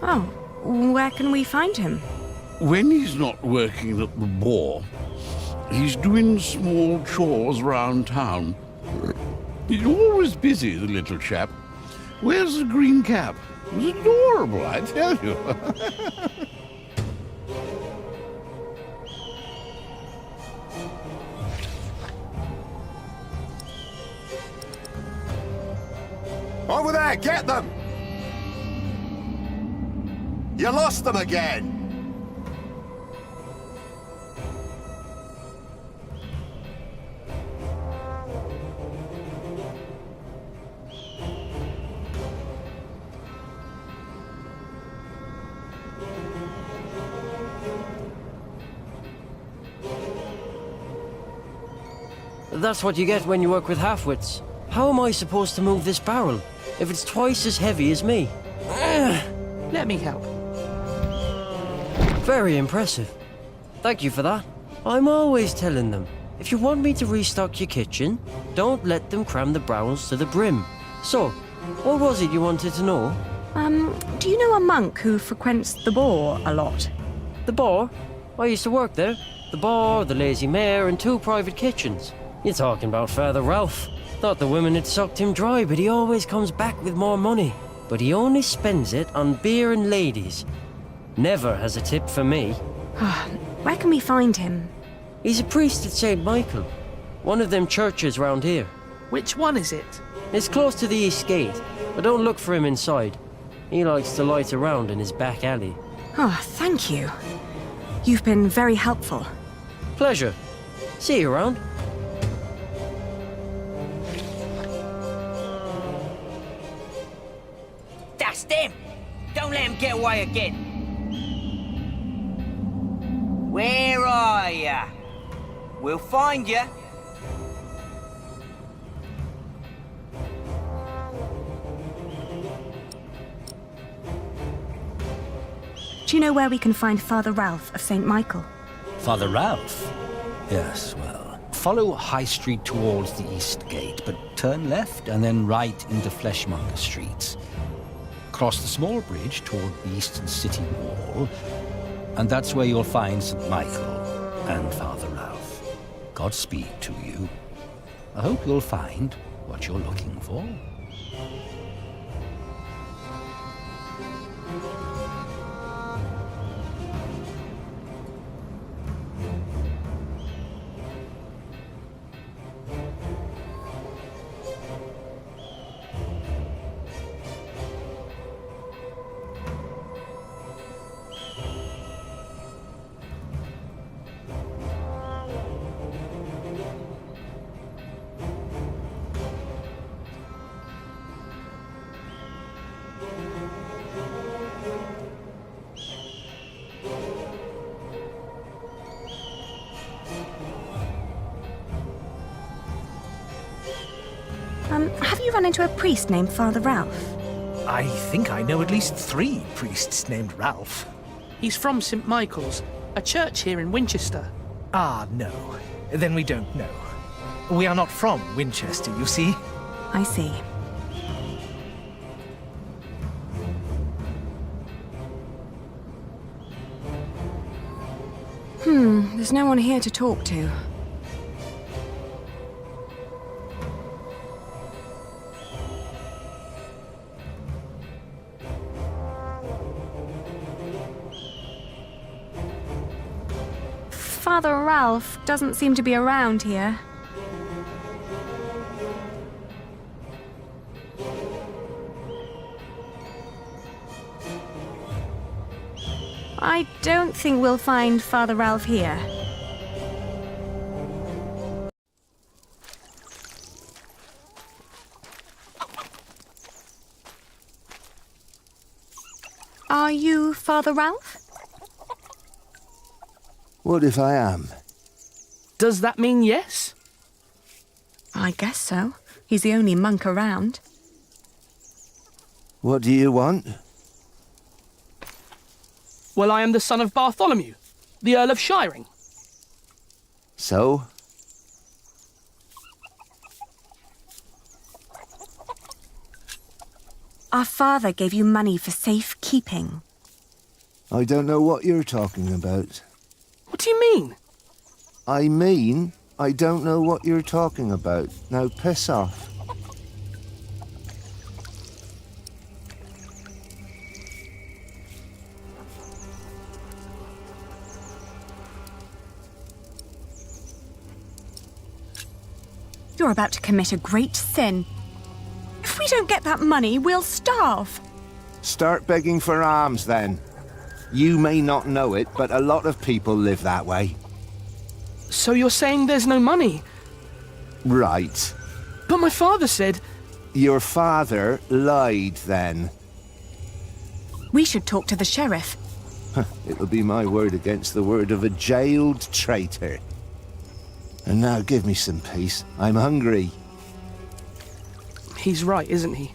[SPEAKER 6] Oh, where can we find him?
[SPEAKER 20] When he's not working at the Boar, he's doing small chores round town. He's always busy, the little chap. Wears a green cap. He's adorable, I tell you.
[SPEAKER 5] Over there, get them! You lost them again!
[SPEAKER 16] That's what you get when you work with half-wits. How am I supposed to move this barrel if it's twice as heavy as me?
[SPEAKER 18] Let me help.
[SPEAKER 16] Very impressive. Thank you for that. I'm always telling them, if you want me to restock your kitchen, don't let them cram the barrels to the brim. So, what was it you wanted to know?
[SPEAKER 6] Do you know a monk who frequents the Boar a lot?
[SPEAKER 16] The Boar? I used to work there. The Boar, the Lazy Mare, and 2 private kitchens. You're talking about Father Ralph. Thought the women had sucked him dry, but he always comes back with more money. But he only spends it on beer and ladies. Never has a tip for me.
[SPEAKER 6] Where can we find him?
[SPEAKER 16] He's a priest at St. Michael. One of them churches round here.
[SPEAKER 18] Which one is it?
[SPEAKER 16] It's close to the east gate, but don't look for him inside. He likes to light around in his back alley.
[SPEAKER 6] Oh, thank you. You've been very helpful.
[SPEAKER 16] Pleasure. See you around.
[SPEAKER 19] That's them! Don't let him get away again! Where are ya? We'll find ya.
[SPEAKER 6] Do you know where we can find Father Ralph of St. Michael?
[SPEAKER 11] Father Ralph? Yes, well, follow High Street towards the East Gate, but turn left and then right into Fleshmonger Streets. Cross the small bridge toward the Eastern City Wall, and that's where you'll find St. Michael and Father Ralph. Godspeed to you. I hope you'll find what you're looking for.
[SPEAKER 6] Have you run into a priest named Father Ralph?
[SPEAKER 3] I think I know at least 3 priests named Ralph.
[SPEAKER 18] He's from St. Michael's, a church here in Winchester.
[SPEAKER 3] Ah, no. Then we don't know. We are not from Winchester, you see.
[SPEAKER 6] I see. There's no one here to talk to. Father Ralph doesn't seem to be around here. I don't think we'll find Father Ralph here. Are you Father Ralph?
[SPEAKER 5] What if I am?
[SPEAKER 18] Does that mean yes?
[SPEAKER 6] I guess so. He's the only monk around.
[SPEAKER 5] What do you want?
[SPEAKER 18] Well, I am the son of Bartholomew, the Earl of Shiring.
[SPEAKER 5] So?
[SPEAKER 6] Our father gave you money for safekeeping.
[SPEAKER 5] I don't know what you're talking about.
[SPEAKER 18] What do you mean?
[SPEAKER 5] I mean, I don't know what you're talking about. Now piss off.
[SPEAKER 6] You're about to commit a great sin. If we don't get that money, we'll starve.
[SPEAKER 5] Start begging for alms then. You may not know it, but a lot of people live that way.
[SPEAKER 18] So you're saying there's no money?
[SPEAKER 5] Right.
[SPEAKER 18] But my father said...
[SPEAKER 5] Your father lied then.
[SPEAKER 6] We should talk to the sheriff.
[SPEAKER 5] It'll be my word against the word of a jailed traitor. And now give me some peace. I'm hungry.
[SPEAKER 18] He's right, isn't he?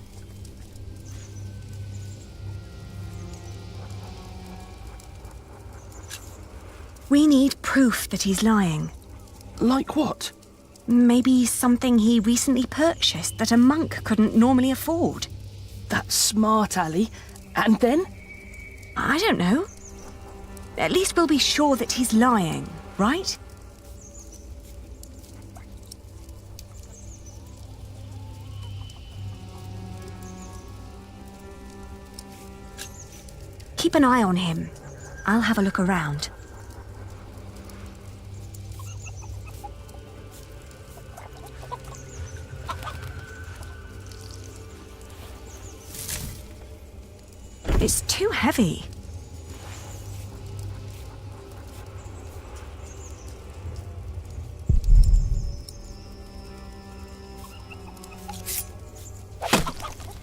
[SPEAKER 6] We need proof that he's lying.
[SPEAKER 18] Like what?
[SPEAKER 6] Maybe something he recently purchased that a monk couldn't normally afford.
[SPEAKER 18] That's smart, Ali. And then?
[SPEAKER 6] I don't know. At least we'll be sure that he's lying, right? Keep an eye on him. I'll have a look around. It's too heavy.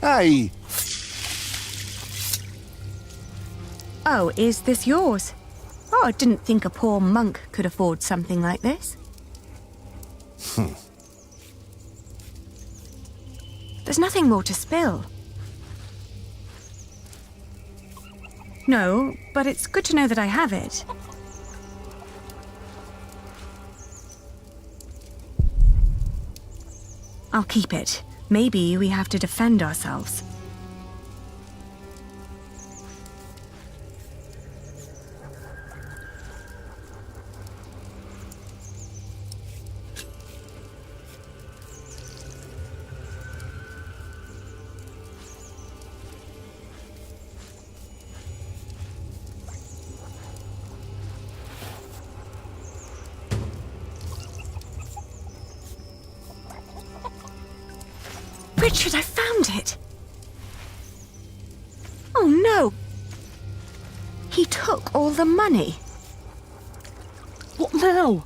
[SPEAKER 5] Hey!
[SPEAKER 6] Oh, is this yours? Oh, I didn't think a poor monk could afford something like this. There's nothing more to spill. No, but it's good to know that I have it. I'll keep it. Maybe we have to defend ourselves. Richard, I found it! Oh no! He took all the money.
[SPEAKER 18] What now?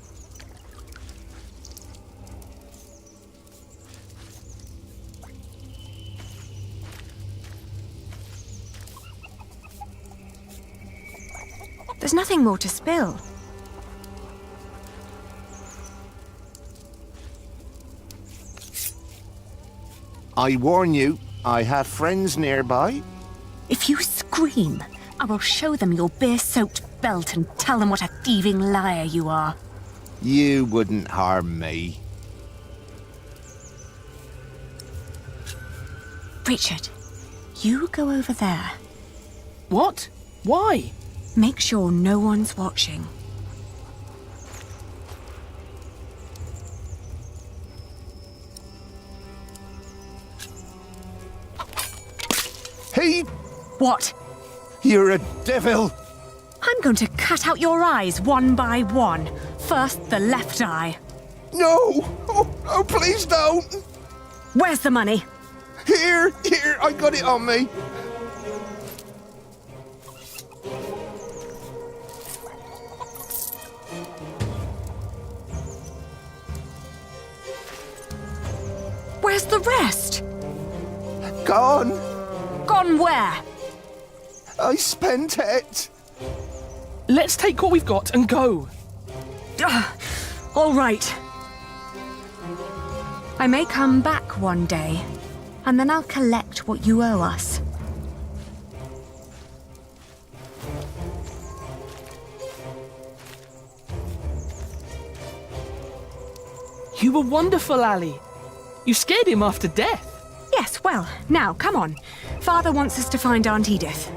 [SPEAKER 6] There's nothing more to spill.
[SPEAKER 5] I warn you, I have friends nearby.
[SPEAKER 6] If you scream, I will show them your beer-soaked belt and tell them what a thieving liar you are.
[SPEAKER 5] You wouldn't harm me.
[SPEAKER 6] Richard, you go over there.
[SPEAKER 18] What? Why?
[SPEAKER 6] Make sure no one's watching.
[SPEAKER 5] Hey!
[SPEAKER 6] What?
[SPEAKER 5] You're a devil!
[SPEAKER 6] I'm going to cut out your eyes one by one. First, the left eye.
[SPEAKER 5] No! Oh, please don't!
[SPEAKER 6] Where's the money?
[SPEAKER 5] Here, I got it on me.
[SPEAKER 6] Where's the rest?
[SPEAKER 5] Gone.
[SPEAKER 6] Gone where?
[SPEAKER 5] I spent it.
[SPEAKER 18] Let's take what we've got and go.
[SPEAKER 6] All right. I may come back one day, and then I'll collect what you owe us.
[SPEAKER 18] You were wonderful, Ali. You scared him after death.
[SPEAKER 6] Yes, well, now, come on. Father wants us to find Aunt Edith.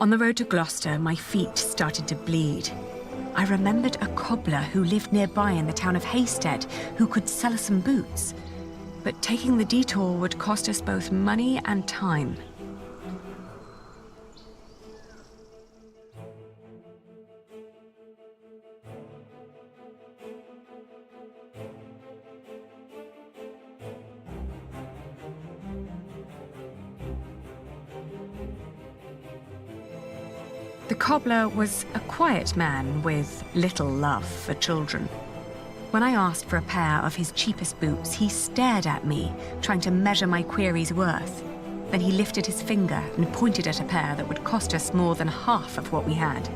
[SPEAKER 6] On the road to Gloucester, my feet started to bleed. I remembered a cobbler who lived nearby in the town of Haysted who could sell us some boots. But taking the detour would cost us both money and time. The cobbler was a quiet man with little love for children. When I asked for a pair of his cheapest boots, he stared at me, trying to measure my query's worth. Then he lifted his finger and pointed at a pair that would cost us more than half of what we had.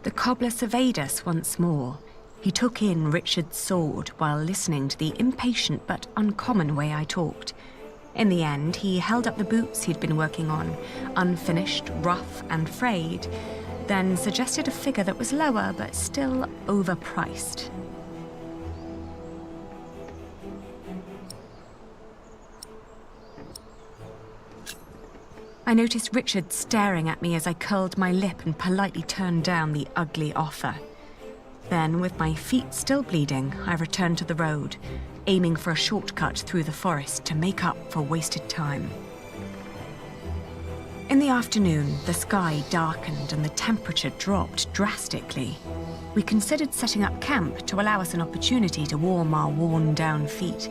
[SPEAKER 6] The cobbler surveyed us once more. He took in Richard's sword while listening to the impatient but uncommon way I talked. In the end, he held up the boots he'd been working on, unfinished, rough and frayed, then suggested a figure that was lower but still overpriced. I noticed Richard staring at me as I curled my lip and politely turned down the ugly offer. Then, with my feet still bleeding, I returned to the road, aiming for a shortcut through the forest to make up for wasted time. In the afternoon, the sky darkened and the temperature dropped drastically. We considered setting up camp to allow us an opportunity to warm our worn-down feet.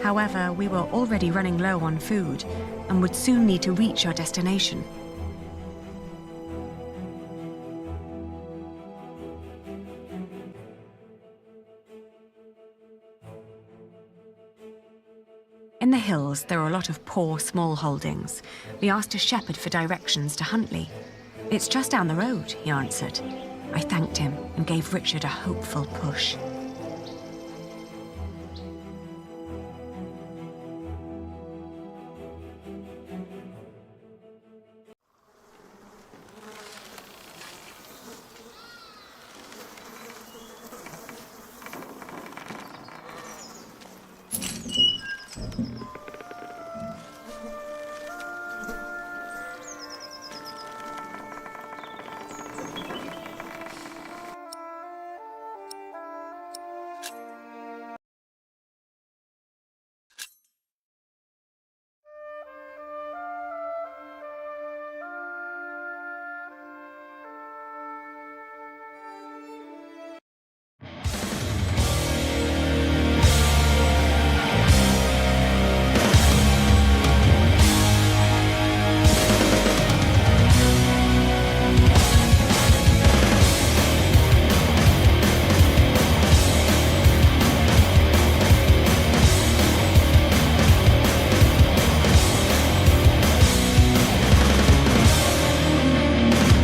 [SPEAKER 6] However, we were already running low on food and would soon need to reach our destination. In the hills, there are a lot of poor small holdings. We asked a shepherd for directions to Huntley. "It's just down the road," he answered. I thanked him and gave Richard a hopeful push.